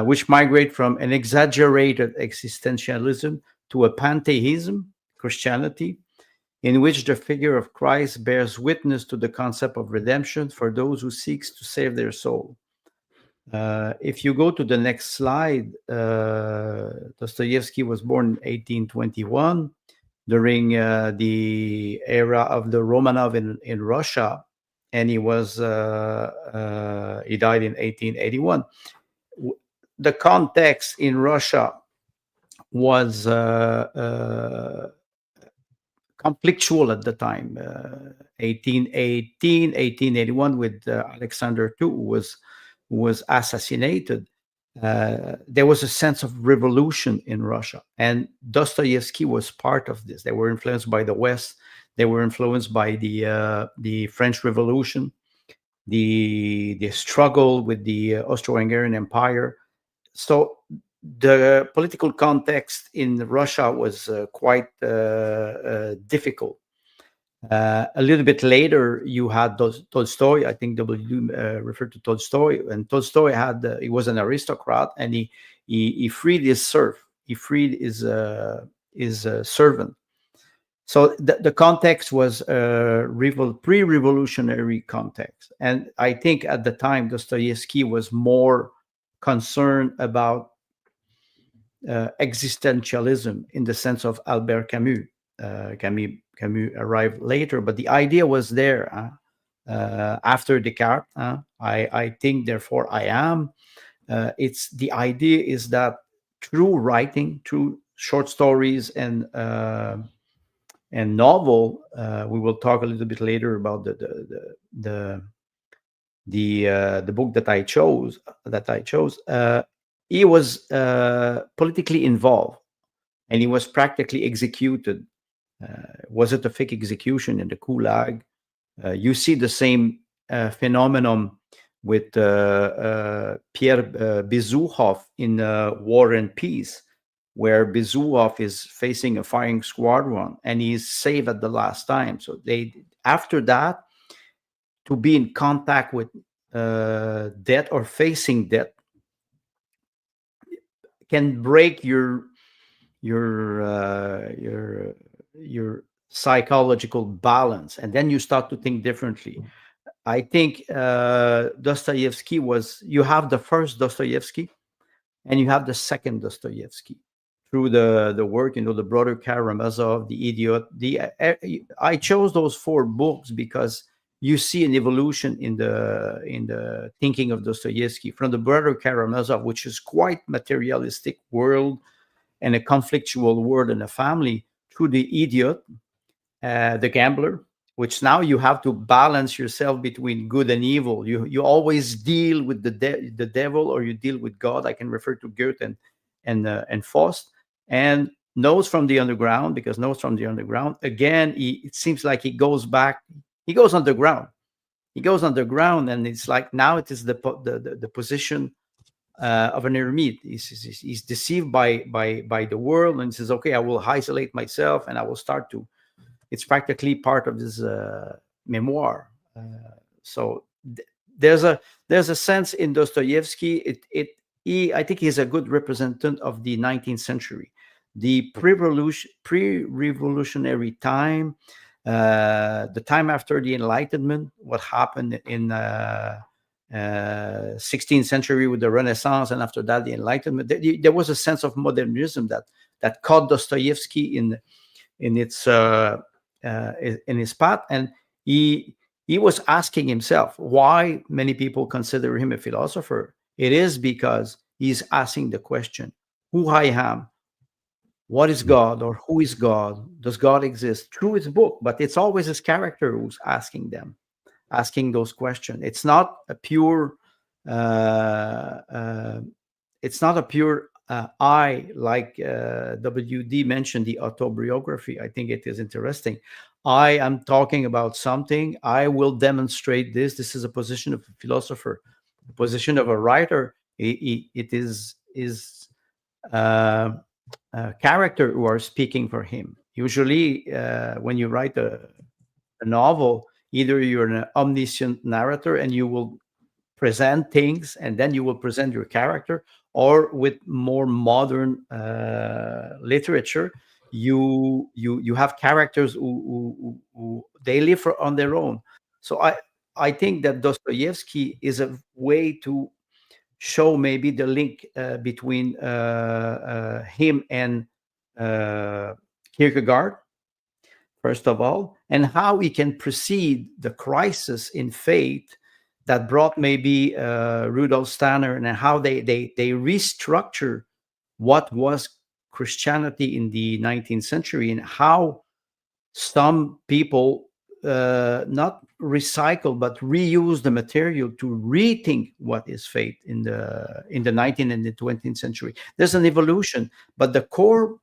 which migrate from an exaggerated existentialism to a pantheism, Christianity, in which the figure of Christ bears witness to the concept of redemption for those who seeks to save their soul. If you go to the next slide, Dostoevsky was born in 1821 during the era of the Romanov in Russia, and he died in 1881. The context in Russia was conflictual at the time. 1818, 1881, with Alexander II, who was assassinated. There was a sense of revolution in Russia, and Dostoevsky was part of this. They were influenced by the West. They were influenced by the French Revolution, the struggle with the Austro-Hungarian Empire. So the political context in Russia was quite difficult. A little bit later, you had Tolstoy. I think W referred to Tolstoy, and Tolstoy he was an aristocrat, and he freed his serf. He freed his servant. So the context was pre-revolutionary context, and I think at the time Dostoevsky was more concerned about existentialism in the sense of Albert Camus. Camus arrived later, but the idea was there. After Descartes, I think, therefore I am. It's the idea is that through writing, through short stories and novel, we will talk a little bit later about the book that I chose. He was politically involved, and he was practically executed. Was it a fake execution in the Gulag? You see the same phenomenon with Pierre Bezukhov in War and Peace, where Bezukhov is facing a firing squadron and he's saved at the last time. So after that, to be in contact with death or facing death can break your psychological balance, and then you start to think differently. I think Dostoevsky you have the first Dostoevsky and you have the second Dostoevsky through the work, the Brother Karamazov, The Idiot. I chose those 4 books because you see an evolution in the thinking of Dostoevsky from the Brother Karamazov, which is quite materialistic world and a conflictual world and a family, through The Idiot, the Gambler, which now you have to balance yourself between good and evil. You always deal with the devil, or you deal with God. I can refer to Goethe and Faust. And Notes from the Underground, because Notes from the Underground, again, it seems like he goes back. He goes underground. And it's like now it is the position of an eremite. He's deceived by the world, and he says, okay, I will isolate myself, and I will start to. It's practically part of his memoir. So there's a sense in Dostoevsky. I think he's a good representative of the 19th century, the pre-revolutionary time, the time after the Enlightenment, what happened in 16th century with the Renaissance, and after that the Enlightenment. There was a sense of modernism that caught Dostoevsky in his path, and he was asking himself why many people consider him a philosopher. It is because he's asking the question, who I am, what is God, or who is God, does God exist, through his book. But it's always his character who's asking those questions. It's not a pure I, like WD mentioned, the autobiography. I think it is interesting. I am talking about something. I will demonstrate this. This is a position of a philosopher, a position of a writer. It is character who are speaking for him. Usually, when you write a novel, either you're an omniscient narrator and you will present things and then you will present your character, or with more modern literature, you have characters who they live on their own. So I think that Dostoevsky is a way to show maybe the link between him and Kierkegaard, first of all, and how he can precede the crisis in faith that brought maybe Rudolf Steiner, and how they restructure what was Christianity in the 19th century, and how some people not recycle but reuse the material to rethink what is faith in the 19th and the 20th century. There's an evolution, but the core,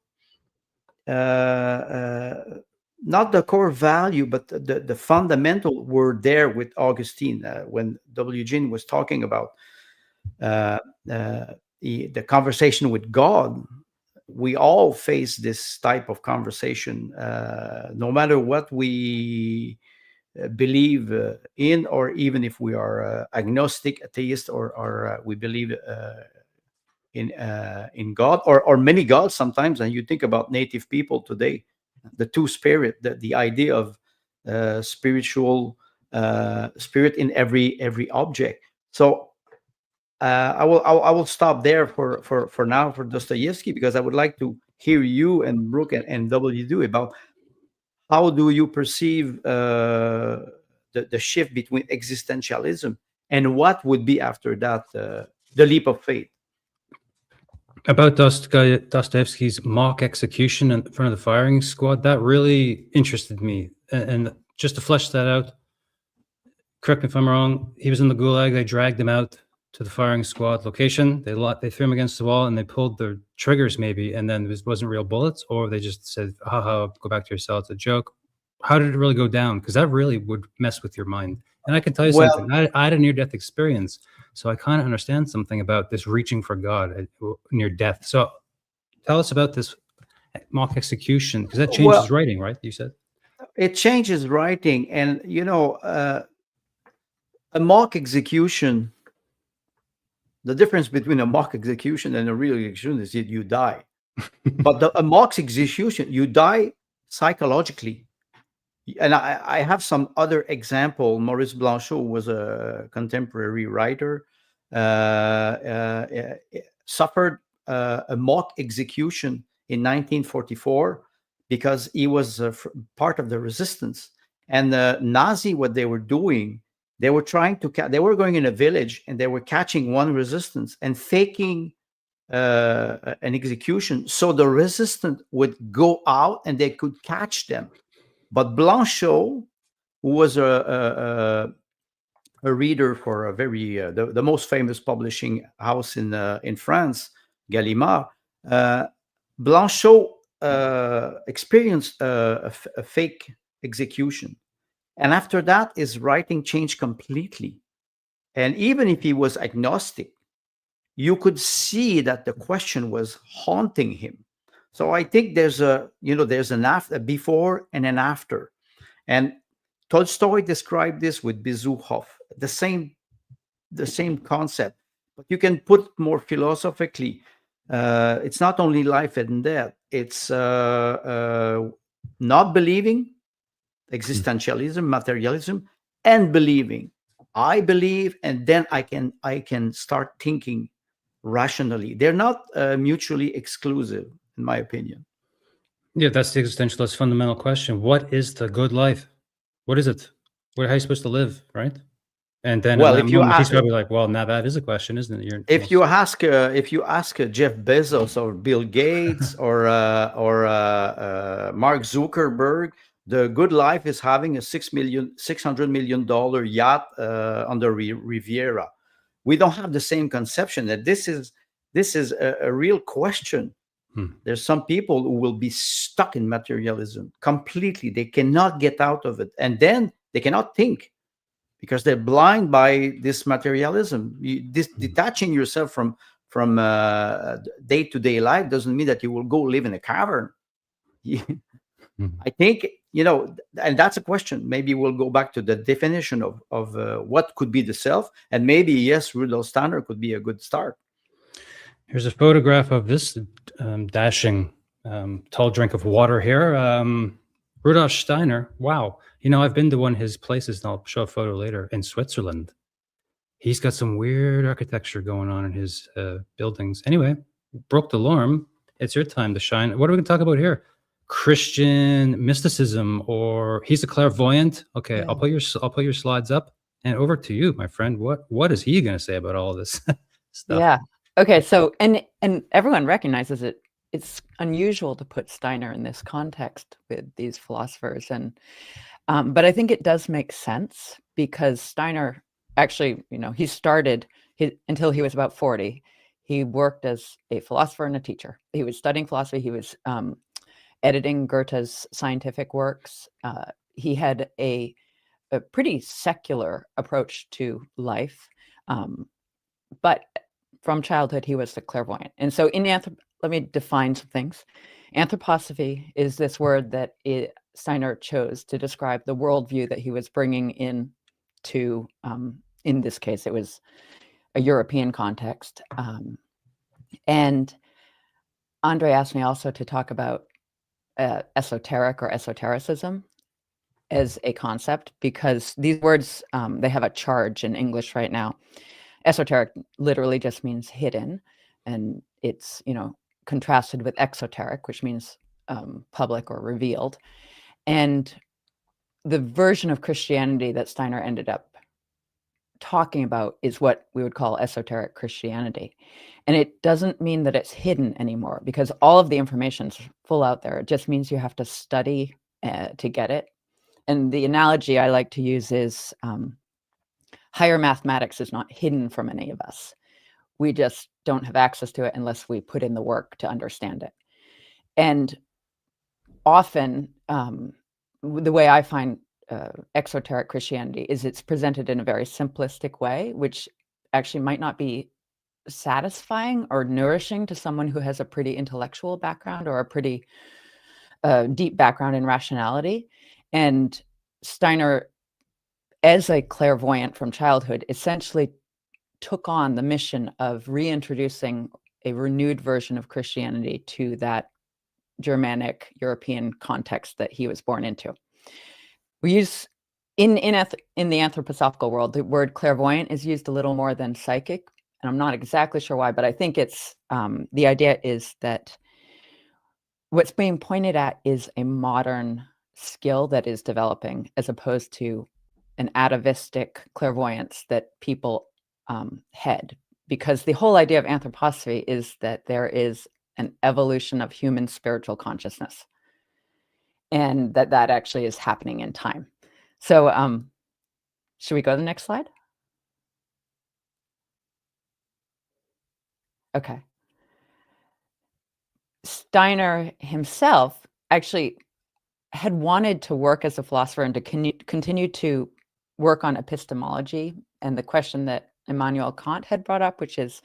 not the core value, but the fundamental were there with Augustine. When W. Jean was talking about the conversation with God, we all face this type of conversation, no matter what we believe in, or even if we are agnostic, atheist, or we believe in God, or many gods sometimes. And you think about native people today, the two spirit, the idea of spiritual spirit in every object. So I will stop there for now for Dostoevsky, because I would like to hear you and Brooke and W about how do you perceive the shift between existentialism and what would be after that the leap of faith. About Dostoevsky's mock execution in front of the firing squad, that really interested me. And just to flesh that out, correct me if I'm wrong, he was in the gulag, they dragged him out to the firing squad location, they threw him against the wall and they pulled the triggers maybe, and then it wasn't real bullets, or they just said, haha, go back to your cell, it's a joke. How did it really go down? Because that really would mess with your mind. And I can tell you something, I had a near-death experience, so I kind of understand something about this reaching for God near death. So tell us about this mock execution, because that changes writing, right? You said it changes writing, and a mock execution. The difference between a mock execution and a real execution is that you die. But a mock execution, you die psychologically. And I have some other example. Maurice Blanchot was a contemporary writer, suffered a mock execution in 1944 because he was part of the resistance. And the Nazi, what they were doing, they were trying to they were going in a village and they were catching one resistance and faking an execution, so the resistant would go out and they could catch them. But Blanchot, who was a reader for a very the most famous publishing house in France, Gallimard, Blanchot experienced a fake execution. And after that, his writing changed completely. And even if he was agnostic, you could see that the question was haunting him. So I think there's an after, before and an after. And Tolstoy described this with Bezukhov, the same concept. But you can put it more philosophically. It's not only life and death. It's not believing, existentialism, materialism, and believing. I believe, and then I can start thinking rationally. They're not mutually exclusive, in my opinion. Yeah, that's the existentialist fundamental question. What is the good life? What is it? How are you supposed to live, right? And then well, in that moment, he's probably like, well, now that is a question, isn't it? If you ask Jeff Bezos or Bill Gates or Mark Zuckerberg, the good life is having a $600 million yacht on the Riviera. We don't have the same conception that this is this is a real question. There's some people who will be stuck in materialism completely. They cannot get out of it. And then they cannot think because they're blind by this materialism. Detaching yourself from day-to-day life doesn't mean that you will go live in a cavern. I think, and that's a question. Maybe we'll go back to the definition of what could be the self. And maybe, yes, Rudolf Steiner could be a good start. Here's a photograph of this dashing tall drink of water here. Rudolf Steiner. Wow. I've been to one of his places, and I'll show a photo later, in Switzerland. He's got some weird architecture going on in his buildings. Anyway, Brooke DeLorme, it's your time to shine. What are we going to talk about here? Christian mysticism, or he's a clairvoyant. Okay, yeah. I'll put your slides up, and over to you, my friend. What is he going to say about all this stuff? Yeah. Okay. So, and everyone recognizes it. It's unusual to put Steiner in this context with these philosophers, but I think it does make sense because Steiner actually, he started until he was about 40. He worked as a philosopher and a teacher. He was studying philosophy. He was editing Goethe's scientific works. He had a pretty secular approach to life, but from childhood he was a clairvoyant. And so let me define some things. Anthroposophy is this word that Steiner chose to describe the worldview that he was bringing in to, in this case, it was a European context. And Andre asked me also to talk about esoteric or esotericism as a concept, because these words, they have a charge in English right now. Esoteric literally just means hidden, and it's, contrasted with exoteric, which means public or revealed. And the version of Christianity that Steiner ended up talking about is what we would call esoteric Christianity. And it doesn't mean that it's hidden anymore, because all of the information's full out there. It just means you have to study to get it. And the analogy I like to use is higher mathematics is not hidden from any of us. We just don't have access to it unless we put in the work to understand it. And often, the way I find exoteric Christianity is it's presented in a very simplistic way, which actually might not be satisfying or nourishing to someone who has a pretty intellectual background or a pretty deep background in rationality. And Steiner, as a clairvoyant from childhood, essentially took on the mission of reintroducing a renewed version of Christianity to that Germanic European context that he was born into. We use in the anthroposophical world, the word clairvoyant is used a little more than psychic, and I'm not exactly sure why, but I think it's the idea is that what's being pointed at is a modern skill that is developing, as opposed to an atavistic clairvoyance that people had, because the whole idea of anthroposophy is that there is an evolution of human spiritual consciousness, and that actually is happening in time. So should we go to the next slide? Okay. Steiner himself actually had wanted to work as a philosopher and to continue to work on epistemology and the question that Immanuel Kant had brought up, which is,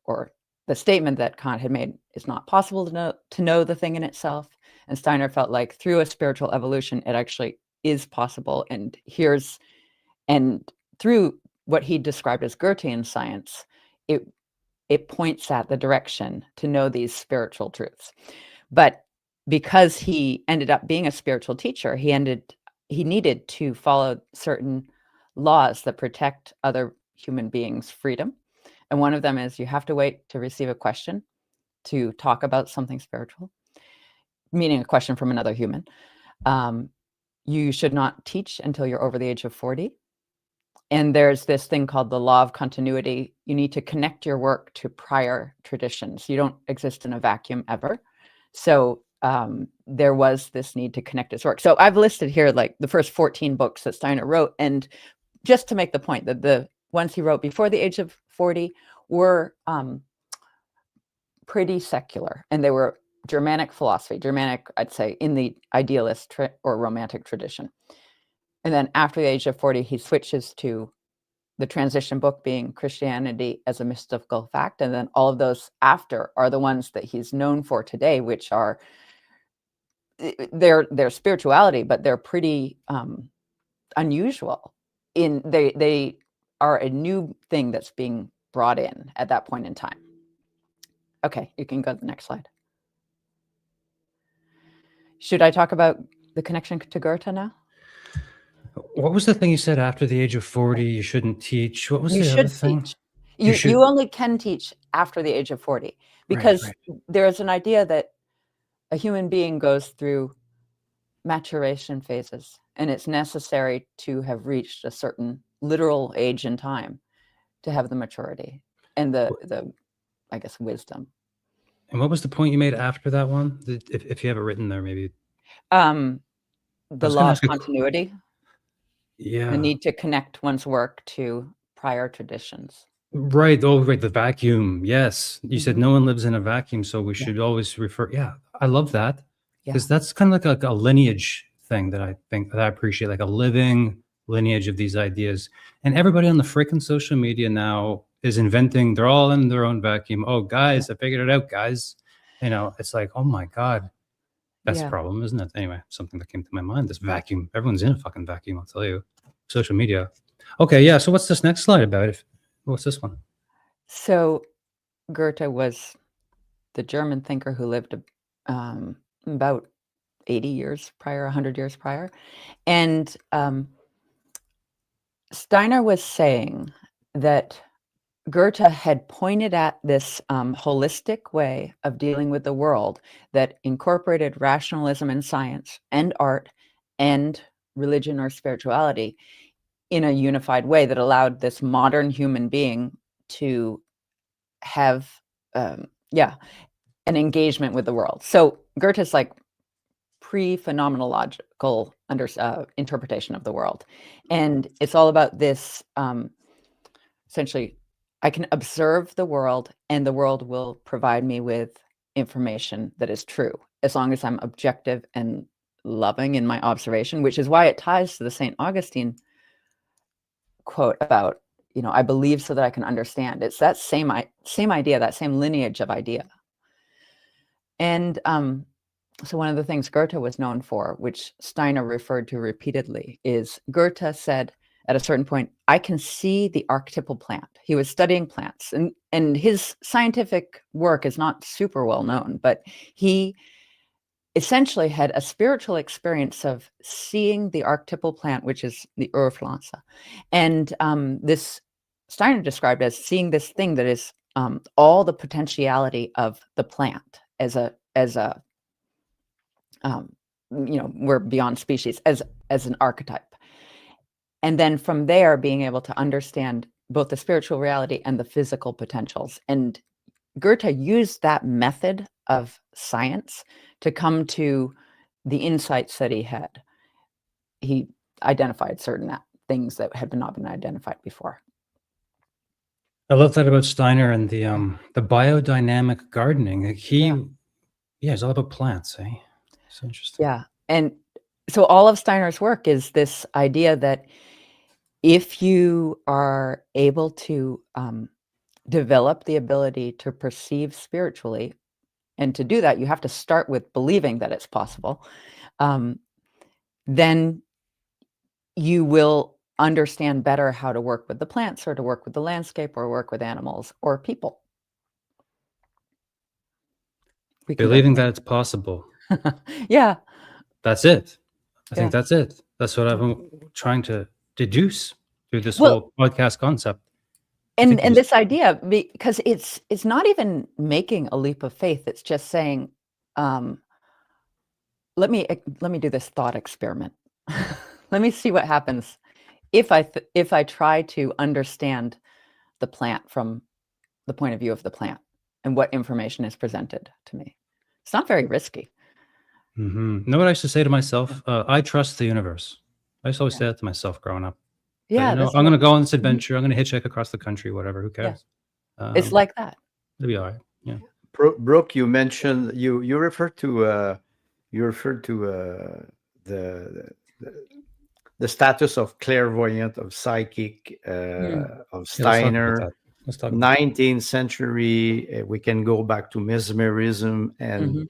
or the statement that Kant had made, is not possible to know the thing in itself. And Steiner felt like through a spiritual evolution, it actually is possible. And through what he described as Goethean science, it points at the direction to know these spiritual truths. But because he ended up being a spiritual teacher, he needed to follow certain laws that protect other human beings' freedom. And one of them is you have to wait to receive a question to talk about something spiritual, meaning a question from another human. You should not teach until you're over the age of 40. And there's this thing called the law of continuity. You need to connect your work to prior traditions. You don't exist in a vacuum ever. So there was this need to connect his work. So I've listed here like the first 14 books that Steiner wrote. And just to make the point that the ones he wrote before the age of 40 were pretty secular, and they were Germanic philosophy, Germanic, I'd say, in the idealist or romantic tradition. And then after the age of 40, he switches to the transition book being Christianity as a mystical fact. And then all of those after are the ones that he's known for today, which are their spirituality, but they're pretty unusual. They are a new thing that's being brought in at that point in time. Okay, you can go to the next slide. Should I talk about the connection to Goethe now? What was the thing you said after the age of 40 you shouldn't teach? What was You the should other thing? teach. You should- You only can teach after the age of 40, because right. there is an idea that a human being goes through maturation phases, and it's necessary to have reached a certain literal age and time to have the maturity and the I guess wisdom. And what was the point you made after that one? If you have it written there, maybe. The was law gonna of ask a- continuity, Yeah. the need to connect one's work to prior traditions. Right. Oh, right. The vacuum. Yes. You said Mhm. no one lives in a vacuum, so we Yeah. should always refer. Yeah. I love that. Yeah. Because that's kind of like a lineage thing that I think that I appreciate, like a living lineage of these ideas. And everybody on the freaking social media now is inventing, they're all in their own vacuum. Oh, guys, I figured it out, guys. It's like, oh my God. That's Yeah. a problem, isn't it? Anyway, something that came to my mind, this vacuum. Everyone's in a fucking vacuum, I'll tell you. Social media. Okay, yeah. So what's this next slide about? What's this one? So Goethe was the German thinker who lived about 80 years prior, 100 years prior. And Steiner was saying that Goethe had pointed at this holistic way of dealing with the world that incorporated rationalism and science and art and religion or spirituality in a unified way that allowed this modern human being to have an engagement with the world. So Goethe's like pre-phenomenological interpretation of the world, and it's all about this essentially, I can observe the world and the world will provide me with information that is true as long as I'm objective and loving in my observation, which is why it ties to the St. Augustine quote about, I believe so that I can understand. It's that same idea, that same lineage of idea. And so one of the things Goethe was known for, which Steiner referred to repeatedly, is Goethe said at a certain point, I can see the archetypal plant. He was studying plants, and his scientific work is not super well known, but he essentially had a spiritual experience of seeing the archetypal plant, which is the Urpflanze. And this Steiner described as seeing this thing that is all the potentiality of the plant as a we're beyond species, as an archetype. And then from there, being able to understand both the spiritual reality and the physical potentials. And Goethe used that method of science to come to the insights that he had. He identified certain things that had not been identified before. I love that about Steiner and the biodynamic gardening. Like it's all about plants, eh? So interesting. Yeah. And so all of Steiner's work is this idea that if you are able to develop the ability to perceive spiritually, and to do that, you have to start with believing that it's possible, then you will understand better how to work with the plants or to work with the landscape or work with animals or people. Believing that it's possible. Yeah. That's it. I think that's it. That's what I've been trying to deduce through this whole podcast concept. And this idea, because it's not even making a leap of faith. It's just saying, let me do this thought experiment. Let me see what happens if I try to understand the plant from the point of view of the plant and what information is presented to me. It's not very risky. Mm-hmm. Know what I used to say to myself? I trust the universe. I used to always say that to myself growing up. Yeah, but, I'm going to go on this adventure. I'm going to hitchhike across the country. Whatever. Who cares? It's like that. It'll be all right. Yeah. Brooke, you mentioned you referred to the the status of clairvoyant, of psychic, of Yeah, let's talk about Steiner. that. Let's talk about 19th century, we can go back to mesmerism Mhm.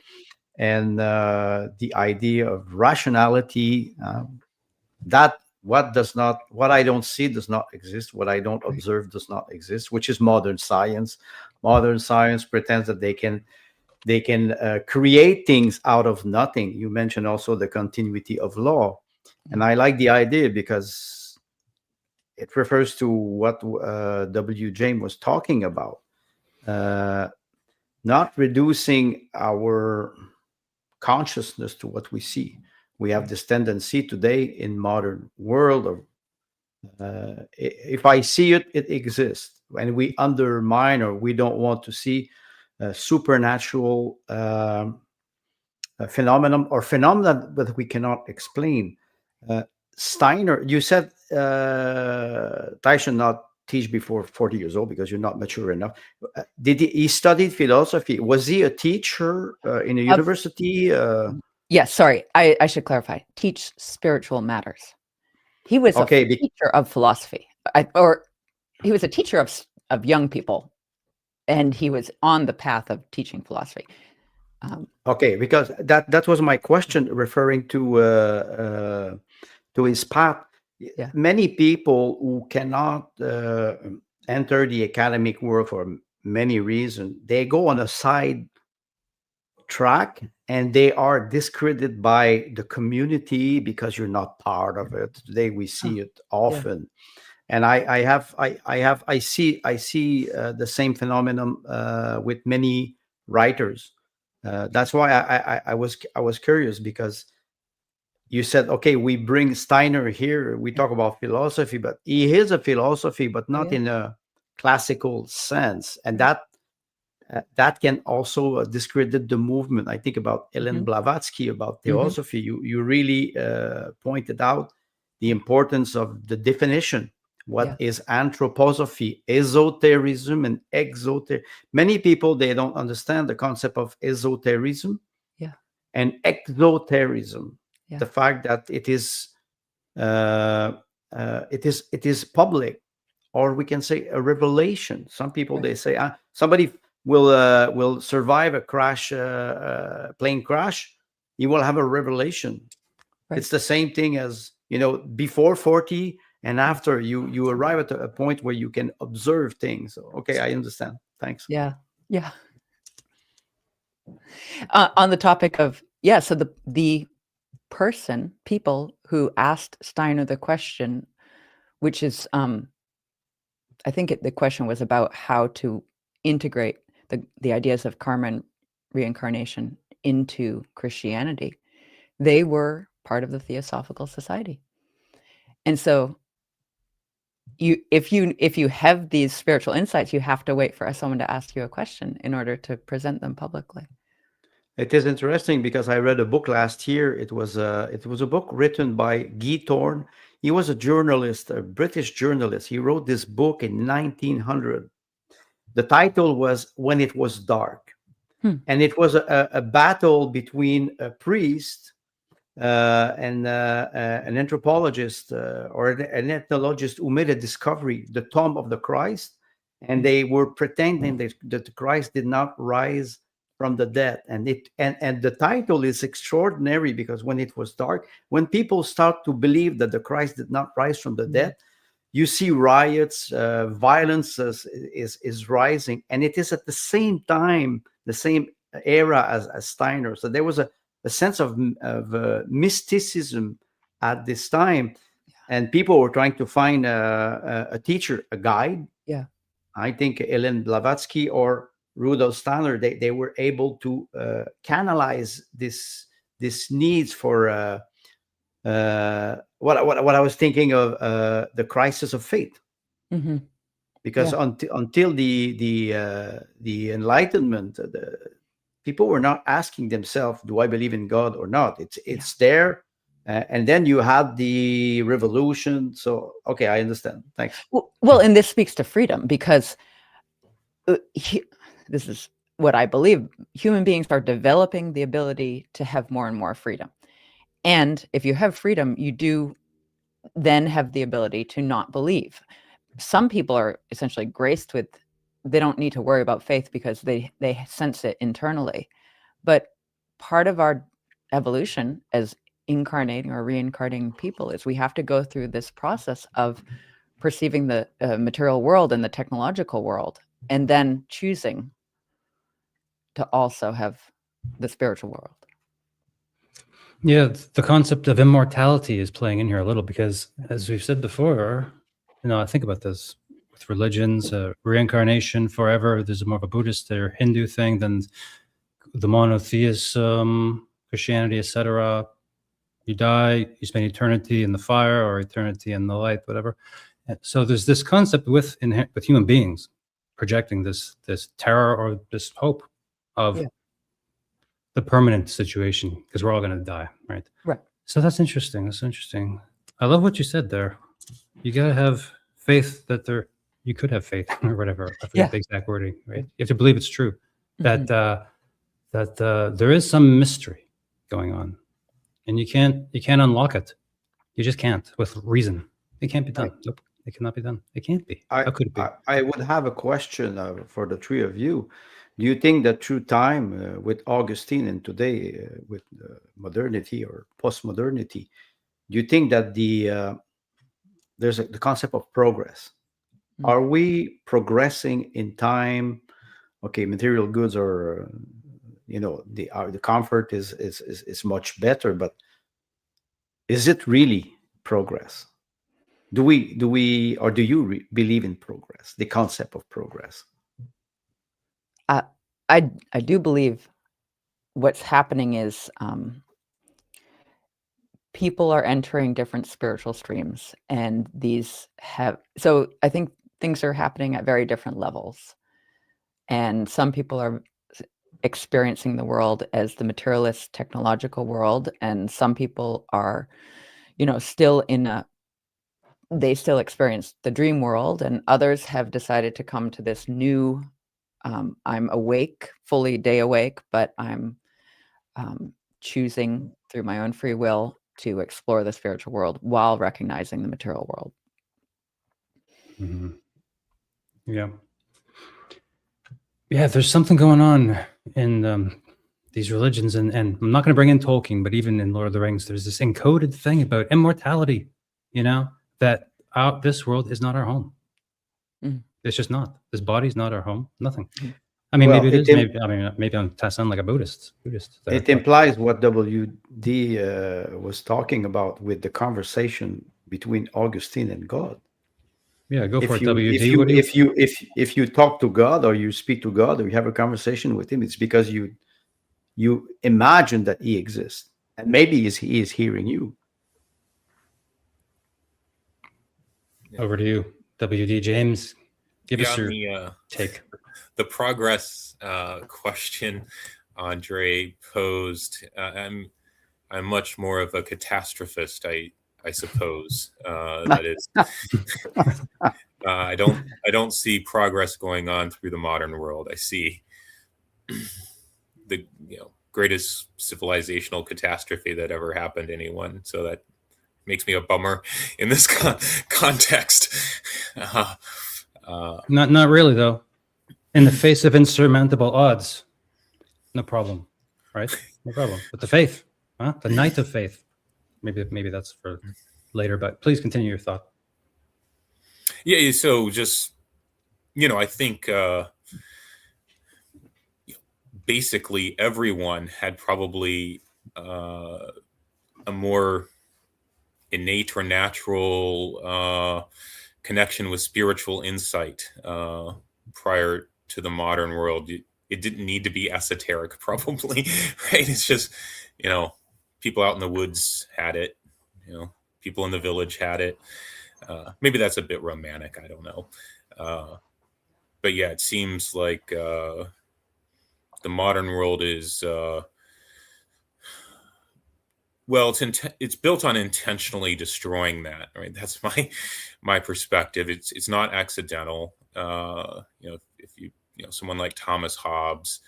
and the idea of rationality. That what I don't see does not exist. What I don't observe does not exist, which is modern science. Modern science pretends that they can create things out of nothing. You mentioned also the continuity of law, and I like the idea because it refers to what W. James was talking about. Not reducing our consciousness to what we see. We have this tendency today in modern world of if I see it, it exists, and we undermine or we don't want to see supernatural phenomenon or phenomena that we cannot explain. Steiner, you said I should not teach before 40 years old because you're not mature enough. Did he studied philosophy? Was he a teacher in a university? Yes, sorry, I should clarify. Teach spiritual matters. He was a teacher of philosophy, or he was a teacher of young people, and he was on the path of teaching philosophy. Okay, because that was my question, referring to his path. Yeah. Many people who cannot enter the academic world for many reasons, they go on a side track and they are discredited by the community because you're not part of it. Today we see it often. And I see the same phenomenon with many writers. That's why I was curious, because you said, okay, we bring Steiner here, we talk about philosophy, but he is a philosophy, but not in a classical sense, and that can also discredit the movement. I think about Ellen Blavatsky, about theosophy. You really pointed out the importance of the definition. What is anthroposophy, esotericism, and exotericism? Many people, they don't understand the concept of esotericism and exotericism. The fact that it is public, or we can say a revelation. Some people they say somebody will survive a crash, plane crash. He will have a revelation. It's the same thing as, before 40 and after. You arrive at a point where you can observe things. Okay, I understand. Thanks. Yeah. On the topic of so the people who asked Steiner the question, which is I think the question was about how to integrate the ideas of karma and reincarnation into Christianity. They were part of the Theosophical Society, and so if you have these spiritual insights, you have to wait for someone to ask you a question in order to present them publicly. It is interesting because I read a book last year. It was a book written by Guy Thorne. He was a journalist, a British journalist. He wrote this book in 1900. The title was When It Was Dark. And it was a battle between a priest and an anthropologist or an ethnologist who made a discovery, the tomb of the Christ. And they were pretending that Christ did not rise from the dead. And the title is extraordinary because when it was dark, when people start to believe that the Christ did not rise from the dead, you see riots, violence is rising, and it is at the same time, the same era as Steiner. So there was a sense of mysticism at this time, and people were trying to find a teacher, a guide. Yeah, I think Ellen Blavatsky or Rudolf Steiner, they were able to canalize this needs for what I was thinking of, the crisis of faith, because until the Enlightenment, the people were not asking themselves, "Do I believe in God or not?" It's there, and then you had the revolution. So okay, I understand. Thanks. Well, and this speaks to freedom, because this is what I believe, human beings are developing the ability to have more and more freedom. And if you have freedom, you do then have the ability to not believe. Some people are essentially graced with, they don't need to worry about faith because they sense it internally. But part of our evolution as incarnating or reincarnating people is we have to go through this process of perceiving the material world and the technological world, and then choosing to also have the spiritual world. Yeah, the concept of immortality is playing in here a little because, as we've said before, I think about this with religions, reincarnation forever. There's more of a Buddhist or Hindu thing than the monotheism, Christianity, etc. You die, you spend eternity in the fire or eternity in the light, whatever. So there's this concept with human beings projecting this terror or this hope of the permanent situation, because we're all going to die, right? Right. So that's interesting. I love what you said there. You got to have faith that you could have faith or whatever. I forget the exact wording, right? You have to believe it's true, that there is some mystery going on, and you can't unlock it. You just can't with reason. It can't be done. Nope. It cannot be done. It can't be. How could it be? I would have a question for the three of you. Do you think that through time, with Augustine and today with modernity or postmodernity, do you think that there's the concept of progress? Are we progressing in time? Okay, material goods are, the comfort is much better, but is it really progress? Do we or do you believe in progress? The concept of progress? I do believe what's happening is people are entering different spiritual streams, and so I think things are happening at very different levels. And some people are experiencing the world as the materialist technological world, and some people are, still they still experience the dream world, and others have decided to come to this new, I'm awake, fully day awake, but I'm choosing through my own free will to explore the spiritual world while recognizing the material world. Mm-hmm. Yeah, there's something going on in these religions, and I'm not going to bring in Tolkien, but even in Lord of the Rings, there's this encoded thing about immortality, that this world is not our home. It's just not. This body's not our home. Nothing. I mean, maybe it is. Maybe I'm sound like a Buddhist. It implies what WD was talking about with the conversation between Augustine and God. Yeah, go for it, WD. If you talk to God, or you speak to God, or you have a conversation with him, it's because you imagine that he exists, and maybe he is hearing you. Over to you, WD James. Give us your take. The progress question Andre posed. I'm much more of a catastrophist, I suppose. That is, I don't see progress going on through the modern world. I see the greatest civilizational catastrophe that ever happened to anyone. So that makes me a bummer in this context. Not really, though. In the face of insurmountable odds, no problem, right? No problem. But the faith, the night of faith. Maybe that's for later, but please continue your thought. Yeah, so just, I think basically everyone had probably a more innate or natural connection with spiritual insight prior to the modern world. It didn't need to be esoteric, probably, right? It's just, people out in the woods had it, people in the village had it. Maybe that's a bit romantic, I don't know. But yeah, it seems like the modern world is, it's built on intentionally destroying that, right? That's my perspective. It's not accidental. If you someone like Thomas Hobbes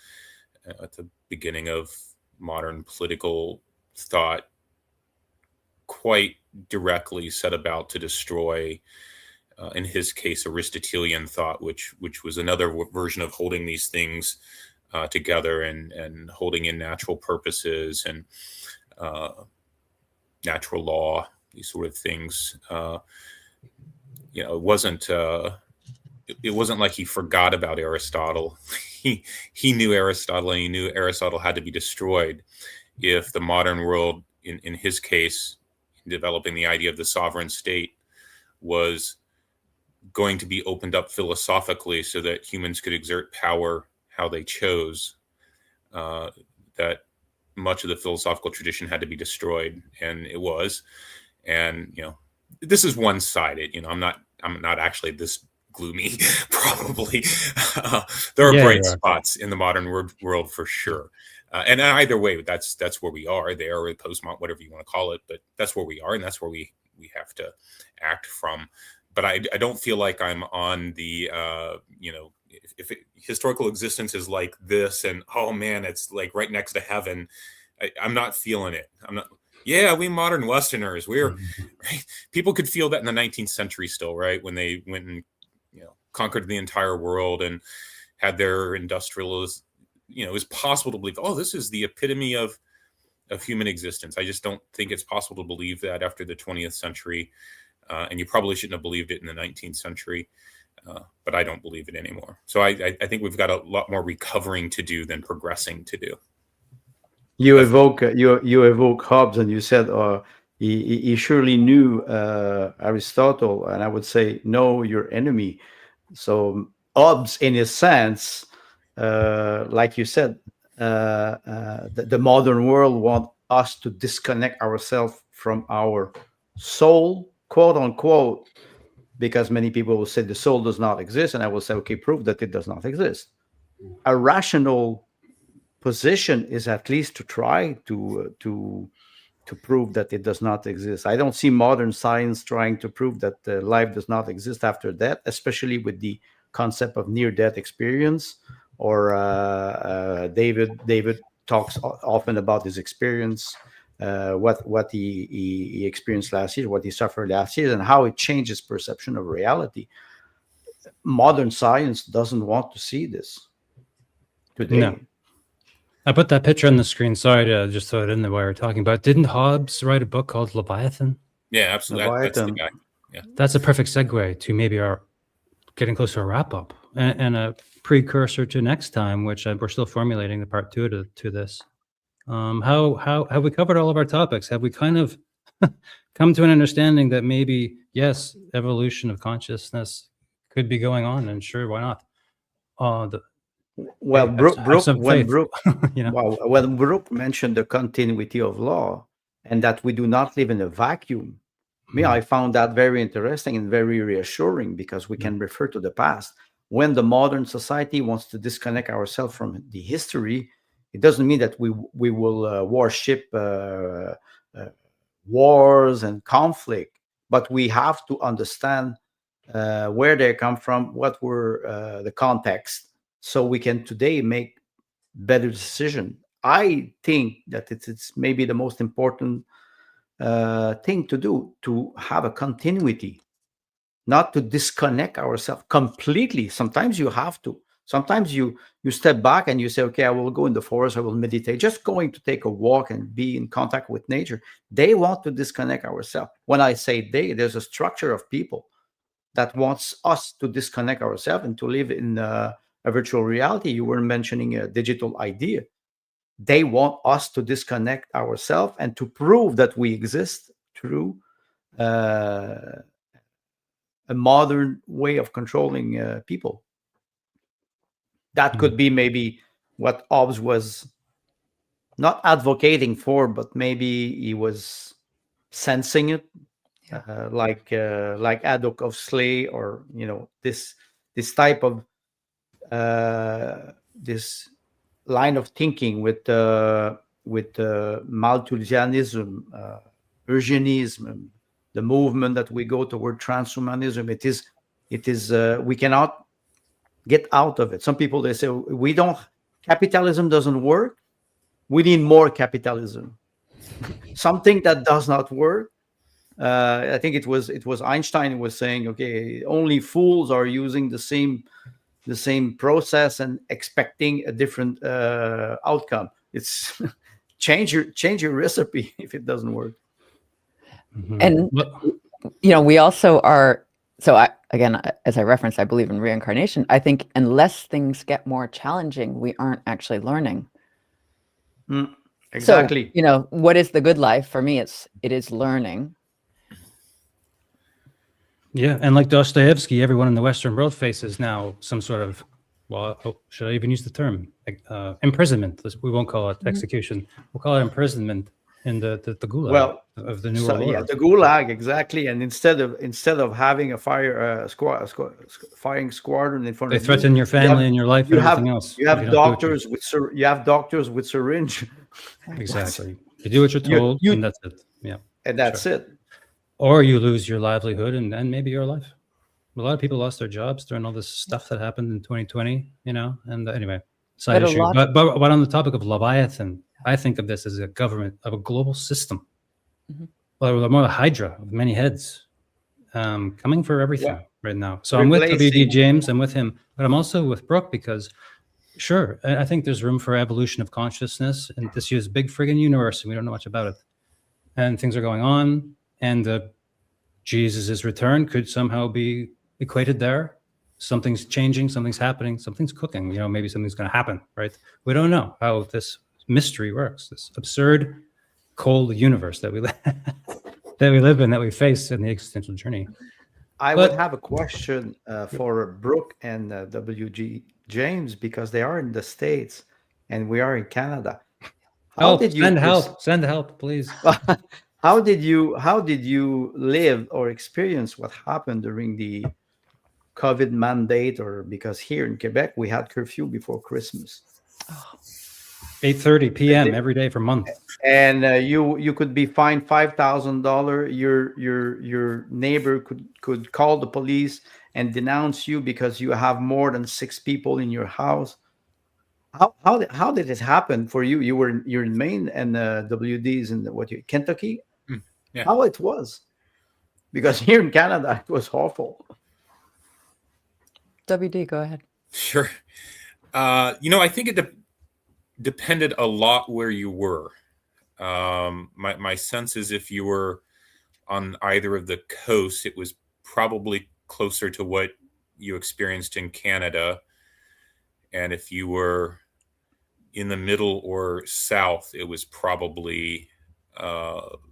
at the beginning of modern political thought quite directly set about to destroy, in his case, Aristotelian thought, which was another version of holding these things together and holding in natural purposes and natural law, these sort of things. It wasn't like he forgot about Aristotle. He knew Aristotle, and he knew Aristotle had to be destroyed if the modern world, in his case, developing the idea of the sovereign state, was going to be opened up philosophically so that humans could exert power how they chose. That much of the philosophical tradition had to be destroyed, and it was. And this is one-sided. I'm not actually this gloomy. Probably there are bright spots in the modern world for sure. And either way, that's where we are. There, or post-modern, whatever you want to call it, but that's where we are, and that's where we have to act from. But I don't feel like I'm on the if historical existence is like this, and oh man, it's like right next to heaven. I'm not feeling it. I'm not. Yeah, we modern Westerners, we're right. People could feel that in the 19th century still, right? When they went and conquered the entire world and had their industrialists. It was possible to believe, oh, this is the epitome of human existence. I just don't think it's possible to believe that after the 20th century. And you probably shouldn't have believed it in the 19th century. But I don't believe it anymore. So I think we've got a lot more recovering to do than progressing to do. You evoke Hobbes, and you said he surely knew Aristotle, and I would say, know your enemy. So Hobbes, in a sense, like you said, the modern world wants us to disconnect ourselves from our soul, quote unquote, because many people will say the soul does not exist, and I will say, okay, prove that it does not exist. A rational position is at least to try to prove that it does not exist. I don't see modern science trying to prove that life does not exist after death, especially with the concept of near-death experience. Or David talks often about his experience, what he experienced last year, what he suffered last year, and how it changed his perception of reality. Modern science doesn't want to see this today. No. I put that picture on the screen. Sorry to just throw it in there while we're talking about. Didn't Hobbes write a book called Leviathan? Yeah, absolutely. That's the guy. Yeah. That's a perfect segue to maybe our getting close to a wrap up and a precursor to next time, which we're still formulating the part two to this. How have we covered all of our topics? Have we kind of come to an understanding that maybe, yes, evolution of consciousness could be going on, and sure, why not? When Brooke mentioned the continuity of law and that we do not live in a vacuum, I found that very interesting and very reassuring, because we can refer to the past. When the modern society wants to disconnect ourselves from the history, it doesn't mean that we will worship wars and conflict, but we have to understand where they come from, what were the context, so we can today make better decision. I think that it's maybe the most important thing to do, to have a continuity, not to disconnect ourselves completely. Sometimes you have to. Sometimes you step back and you say, okay, I will go in the forest, I will meditate. Just going to take a walk and be in contact with nature. They want to disconnect ourselves. When I say they, there's a structure of people that wants us to disconnect ourselves and to live in a virtual reality. You were mentioning a digital idea. They want us to disconnect ourselves and to prove that we exist through a modern way of controlling people. That could be maybe what Hobbes was not advocating for, but maybe he was sensing it, like Haddock of Slay, or this type of this line of thinking with Malthusianism, Eugenism, the movement that we go toward transhumanism. It is we cannot get out of it. Some people, they say, capitalism doesn't work. We need more capitalism. Something that does not work. I think it was Einstein was saying, okay, only fools are using the same process and expecting a different outcome. It's change your recipe if it doesn't work. And we also are. So again, as I referenced, I believe in reincarnation. I think unless things get more challenging, we aren't actually learning. Exactly. So, what is the good life? For me, it is learning. Yeah, and like Dostoevsky, everyone in the Western world faces now some sort of, should I even use the term? Imprisonment. We won't call it execution. We'll call it imprisonment in the gulag of the New World Order. Yeah, the gulag, exactly. And instead of having a firing squadron in front they of you, threaten your family and your life and everything else. You have doctors with syringe. Exactly. You do what you're told, and that's it. Yeah, and that's it. Or you lose your livelihood and maybe your life. A lot of people lost their jobs during all this stuff that happened in 2020, and anyway, side issue. But on the topic of Leviathan, I think of this as a government, of a global system. Well, more a hydra of many heads coming for everything right now. So I'm with WD James, I'm with him, but I'm also with Brooke because, sure, I think there's room for evolution of consciousness, and this is a big friggin' universe, and we don't know much about it. And things are going on, and Jesus' return could somehow be equated there. Something's changing, something's happening, something's cooking. Maybe something's going to happen, right? We don't know how this mystery works. This absurd, cold universe that we live in, that we face in the existential journey. I would have a question for Brooke and WG James, because they are in the States and we are in Canada. Send help, please. How did you live or experience what happened during the COVID mandate, or because here in Quebec we had curfew before Christmas? 8:30 p.m. every day for months. And you could be fined $5,000. Your neighbor could call the police and denounce you because you have more than 6 people in your house. How did it happen for you? You're in Maine, and WD's in Kentucky. Yeah. How it was? Because here in Canada it was awful. WD, go ahead. Sure. I think it depended a lot where you were. My sense is if you were on either of the coasts, it was probably closer to what you experienced in Canada. And if you were in the middle or south, it was probably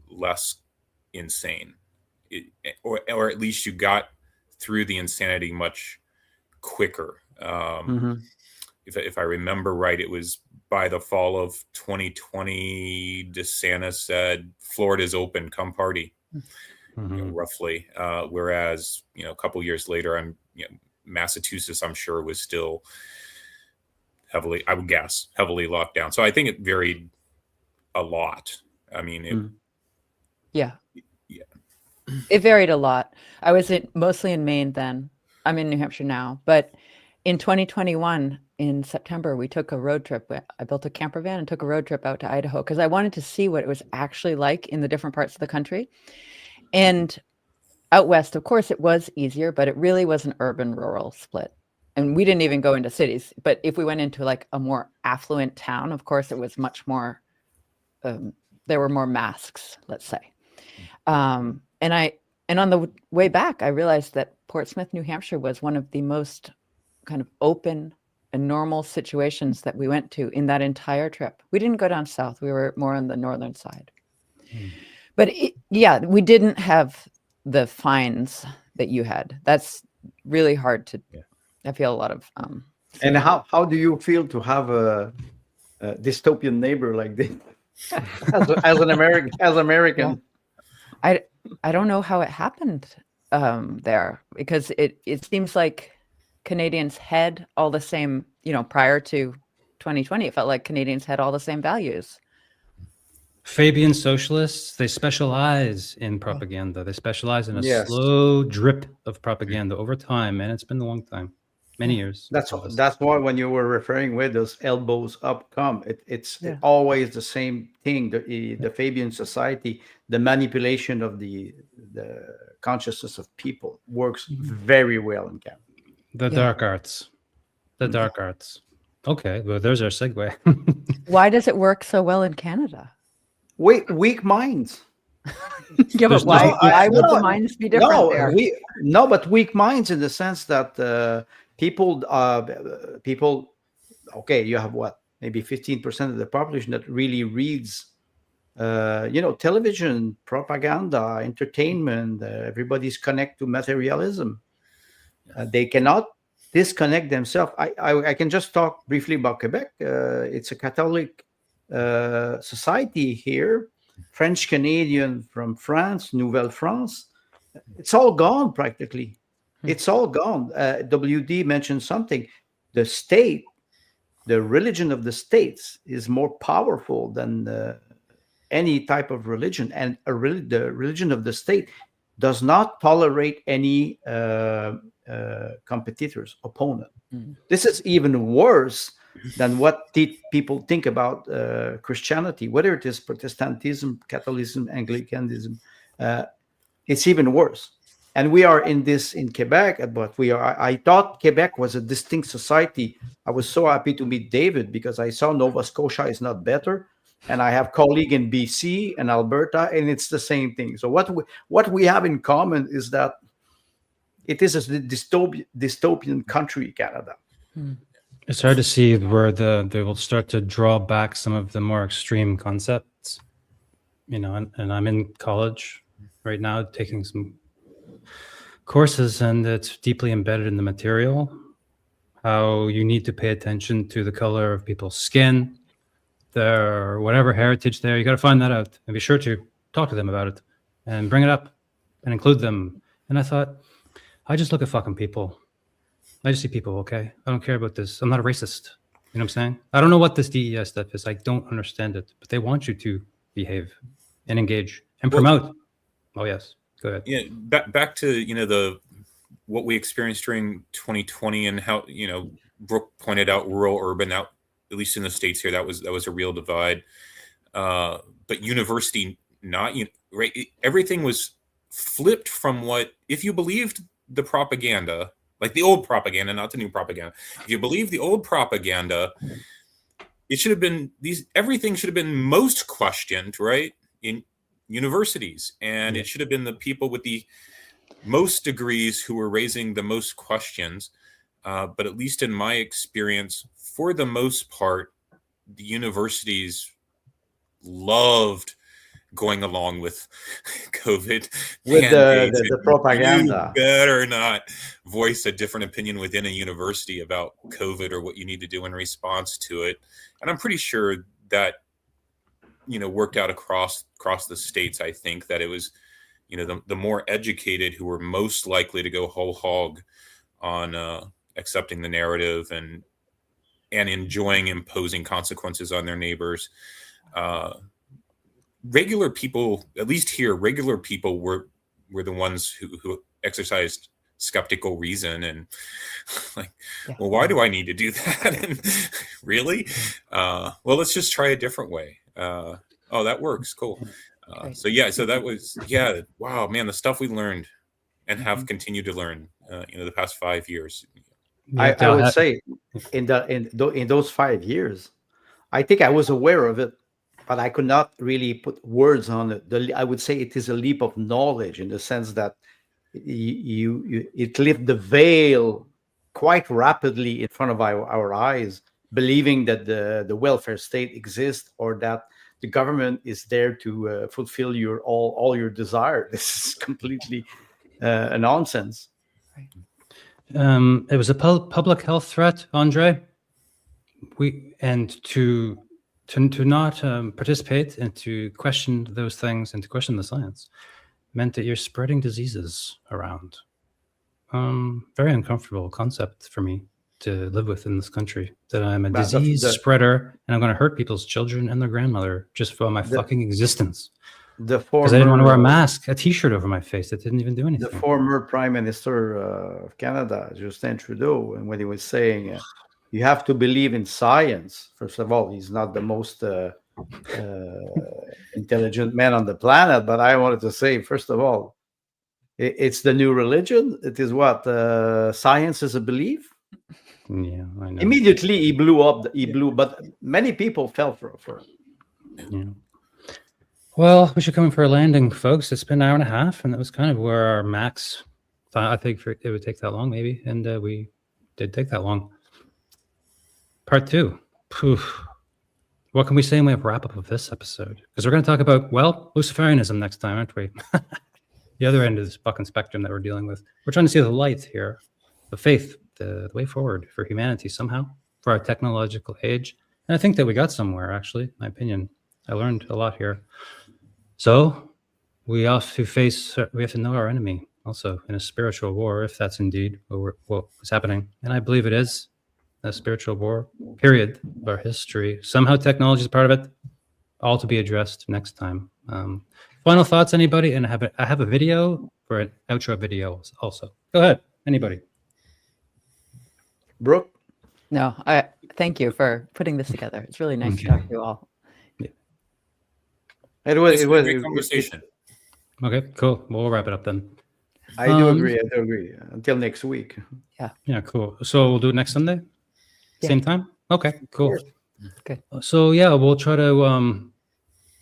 less insane. Or at least you got through the insanity much quicker. If I remember right, it was by the fall of 2020, DeSantis said, Florida's open, come party, roughly. Whereas, a couple years later, Massachusetts, I'm sure, was still heavily locked down. So I think it varied a lot. I mean, it varied a lot. I was mostly in Maine then. I'm in New Hampshire now, but in 2021, in September, we took a road trip. I built a camper van and took a road trip out to Idaho because I wanted to see what it was actually like in the different parts of the country. And out west, of course, it was easier, but it really was an urban-rural split. And we didn't even go into cities. But if we went into like a more affluent town, of course, it was much more, there were more masks, let's say. And on the way back, I realized that Portsmouth, New Hampshire was one of the most kind of open and normal situations that we went to in that entire trip. We didn't go down south. We were more on the northern side. But we didn't have the fines that you had. That's really hard to, I feel a lot of. And how do you feel to have a dystopian neighbor like this as an American? I don't know how it happened there, because it seems like Canadians had all the same, prior to 2020, it felt like Canadians had all the same values. Fabian socialists, they specialize in propaganda. They specialize in a slow drip of propaganda over time, and it's been a long time. many years. That's why when you were referring with those elbows up come, it's always the same thing. The Fabian society, the manipulation of the consciousness of people works very well in Canada. The dark arts. The dark arts. Okay, well, there's our segue. Why does it work so well in Canada? Weak minds. Yeah, but why would the minds be different there? But weak minds in the sense that people, okay, you have what, maybe 15% of the population that really reads, television, propaganda, entertainment. Everybody's connected to materialism. They cannot disconnect themselves. I can just talk briefly about Quebec. It's a Catholic society here. French Canadian from France, Nouvelle France. It's all gone practically. It's all gone. WD mentioned something. The state, the religion of the states is more powerful than any type of religion. And the religion of the state does not tolerate any competitors, opponent. This is even worse than what people think about Christianity, whether it is Protestantism, Catholicism, Anglicanism. It's even worse. And we are in Quebec, but I thought Quebec was a distinct society. I was so happy to meet David because I saw Nova Scotia is not better. And I have colleague in BC and Alberta, and it's the same thing. So what we have in common is that it is a dystopian country, Canada. It's hard to see where they will start to draw back some of the more extreme concepts, and I'm in college right now taking some courses, and it's deeply embedded in the material, how you need to pay attention to the color of people's skin, their whatever heritage there. You got to find that out and be sure to talk to them about it and bring it up and include them. And I thought, I just look at fucking people. I just see people, okay? I don't care about this. I'm not a racist. You know what I'm saying? I don't know what this DES stuff is. I don't understand it. But they want you to behave and engage and promote. Oh, yes. Go ahead. Yeah, back to, what we experienced during 2020 and how, Brooke pointed out rural, urban, out, at least in the States here, that was a real divide. But university, not, right? Everything was flipped from if you believed the propaganda, like the old propaganda, not the new propaganda. If you believe the old propaganda, it should have been everything should have been most questioned, right? In universities. And it should have been the people with the most degrees who were raising the most questions. But at least in my experience, for the most part, the universities loved going along with COVID with the propaganda. You better not voice a different opinion within a university about COVID or what you need to do in response to it. And I'm pretty sure that worked out across the states. I think that it was the more educated who were most likely to go whole hog on accepting the narrative and enjoying imposing consequences on their neighbors. Regular people, at least here, regular people were the ones who exercised skeptical reason and well, why do I need to do that? And really? Well, let's just try a different way. Oh, that works. Cool. So that was, wow, man, the stuff we learned and have continued to learn, the past 5 years. I would say in those 5 years, I think I was aware of it, but I could not really put words on it. I would say it is a leap of knowledge in the sense that it lifted the veil quite rapidly in front of our eyes, believing that the welfare state exists or that the government is there to fulfill all your desire. This is completely a nonsense. It was a public health threat, Andre. To not participate and to question those things and to question the science meant that you're spreading diseases around. Very uncomfortable concept for me to live with in this country, that I'm a disease spreader and I'm going to hurt people's children and their grandmother just for my fucking existence. Because I didn't want to wear a mask, a T-shirt over my face. It didn't even do anything. The former Prime Minister of Canada, Justin Trudeau, and when he was saying you have to believe in science. First of all, he's not the most intelligent man on the planet, but I wanted to say, first of all, it's the new religion. It is what science is a belief. Yeah, I know. Immediately he blew up. But many people fell for it. Yeah. Well, we should come in for a landing, folks. It's been an hour and a half, and that was kind of where our max. I think it would take that long, maybe, and we did take that long. Part 2. Poof. What can we say in way of wrap up of this episode? Because we're going to talk about, well, Luciferianism next time, aren't we? The other end of this fucking spectrum that we're dealing with. We're trying to see the light here, the faith, the way forward for humanity somehow, for our technological age. And I think that we got somewhere, actually, in my opinion. I learned a lot here. So we have to know our enemy also in a spiritual war, if that's indeed what was happening. And I believe it is a spiritual war, period, of our history. Somehow technology is part of it, all to be addressed next time. Final thoughts, anybody? And I have a video for an outro video also. Go ahead, anybody. Brooke? No, I thank you for putting this together. It's really nice to talk to you all. It was a great conversation. Okay, cool. We'll wrap it up then. I do agree. Until next week. Yeah, cool. So we'll do it next Sunday? Yeah. Same time? Okay, cool. Good. So yeah, we'll try to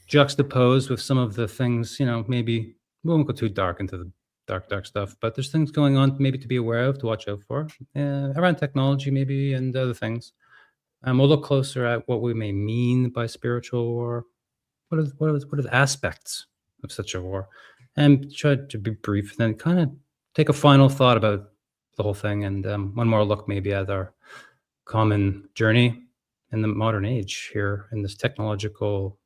juxtapose with some of the things, maybe we won't go too dark into the dark stuff, but there's things going on maybe to be aware of, to watch out for, around technology maybe and other things. And we'll look closer at what we may mean by spiritual war. What are the aspects of such a war? And try to be brief, and then kind of take a final thought about the whole thing, and one more look maybe at our common journey in the modern age here in this technological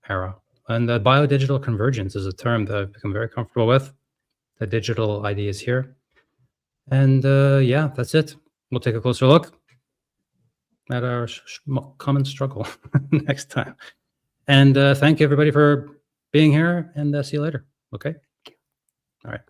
era. And the biodigital convergence is a term that I've become very comfortable with. The digital ideas here. And yeah, that's it. We'll take a closer look at our common struggle next time. And thank you everybody for being here, and see you later. Okay. All right.